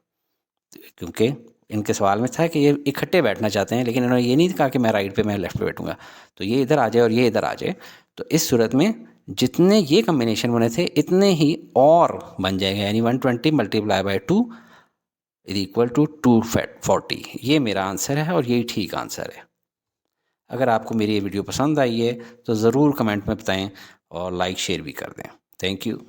क्योंकि इनके सवाल में था कि ये इकट्ठे बैठना चाहते हैं, लेकिन इन्होंने ये नहीं कहा कि मैं राइट पे मैं लेफ्ट पे बैठूंगा, तो ये इधर आ जाए और ये इधर आ जाए, तो इस सूरत में जितने ये कम्बिनेशन बने थे इतने ही और बन जाएंगे, यानी 120 multiply by 2 is equal to 240। ये मेरा आंसर है और यही ठीक आंसर है। अगर आपको मेरी ये वीडियो पसंद आई है तो ज़रूर कमेंट में बताएं और लाइक शेयर भी कर दें। Thank you.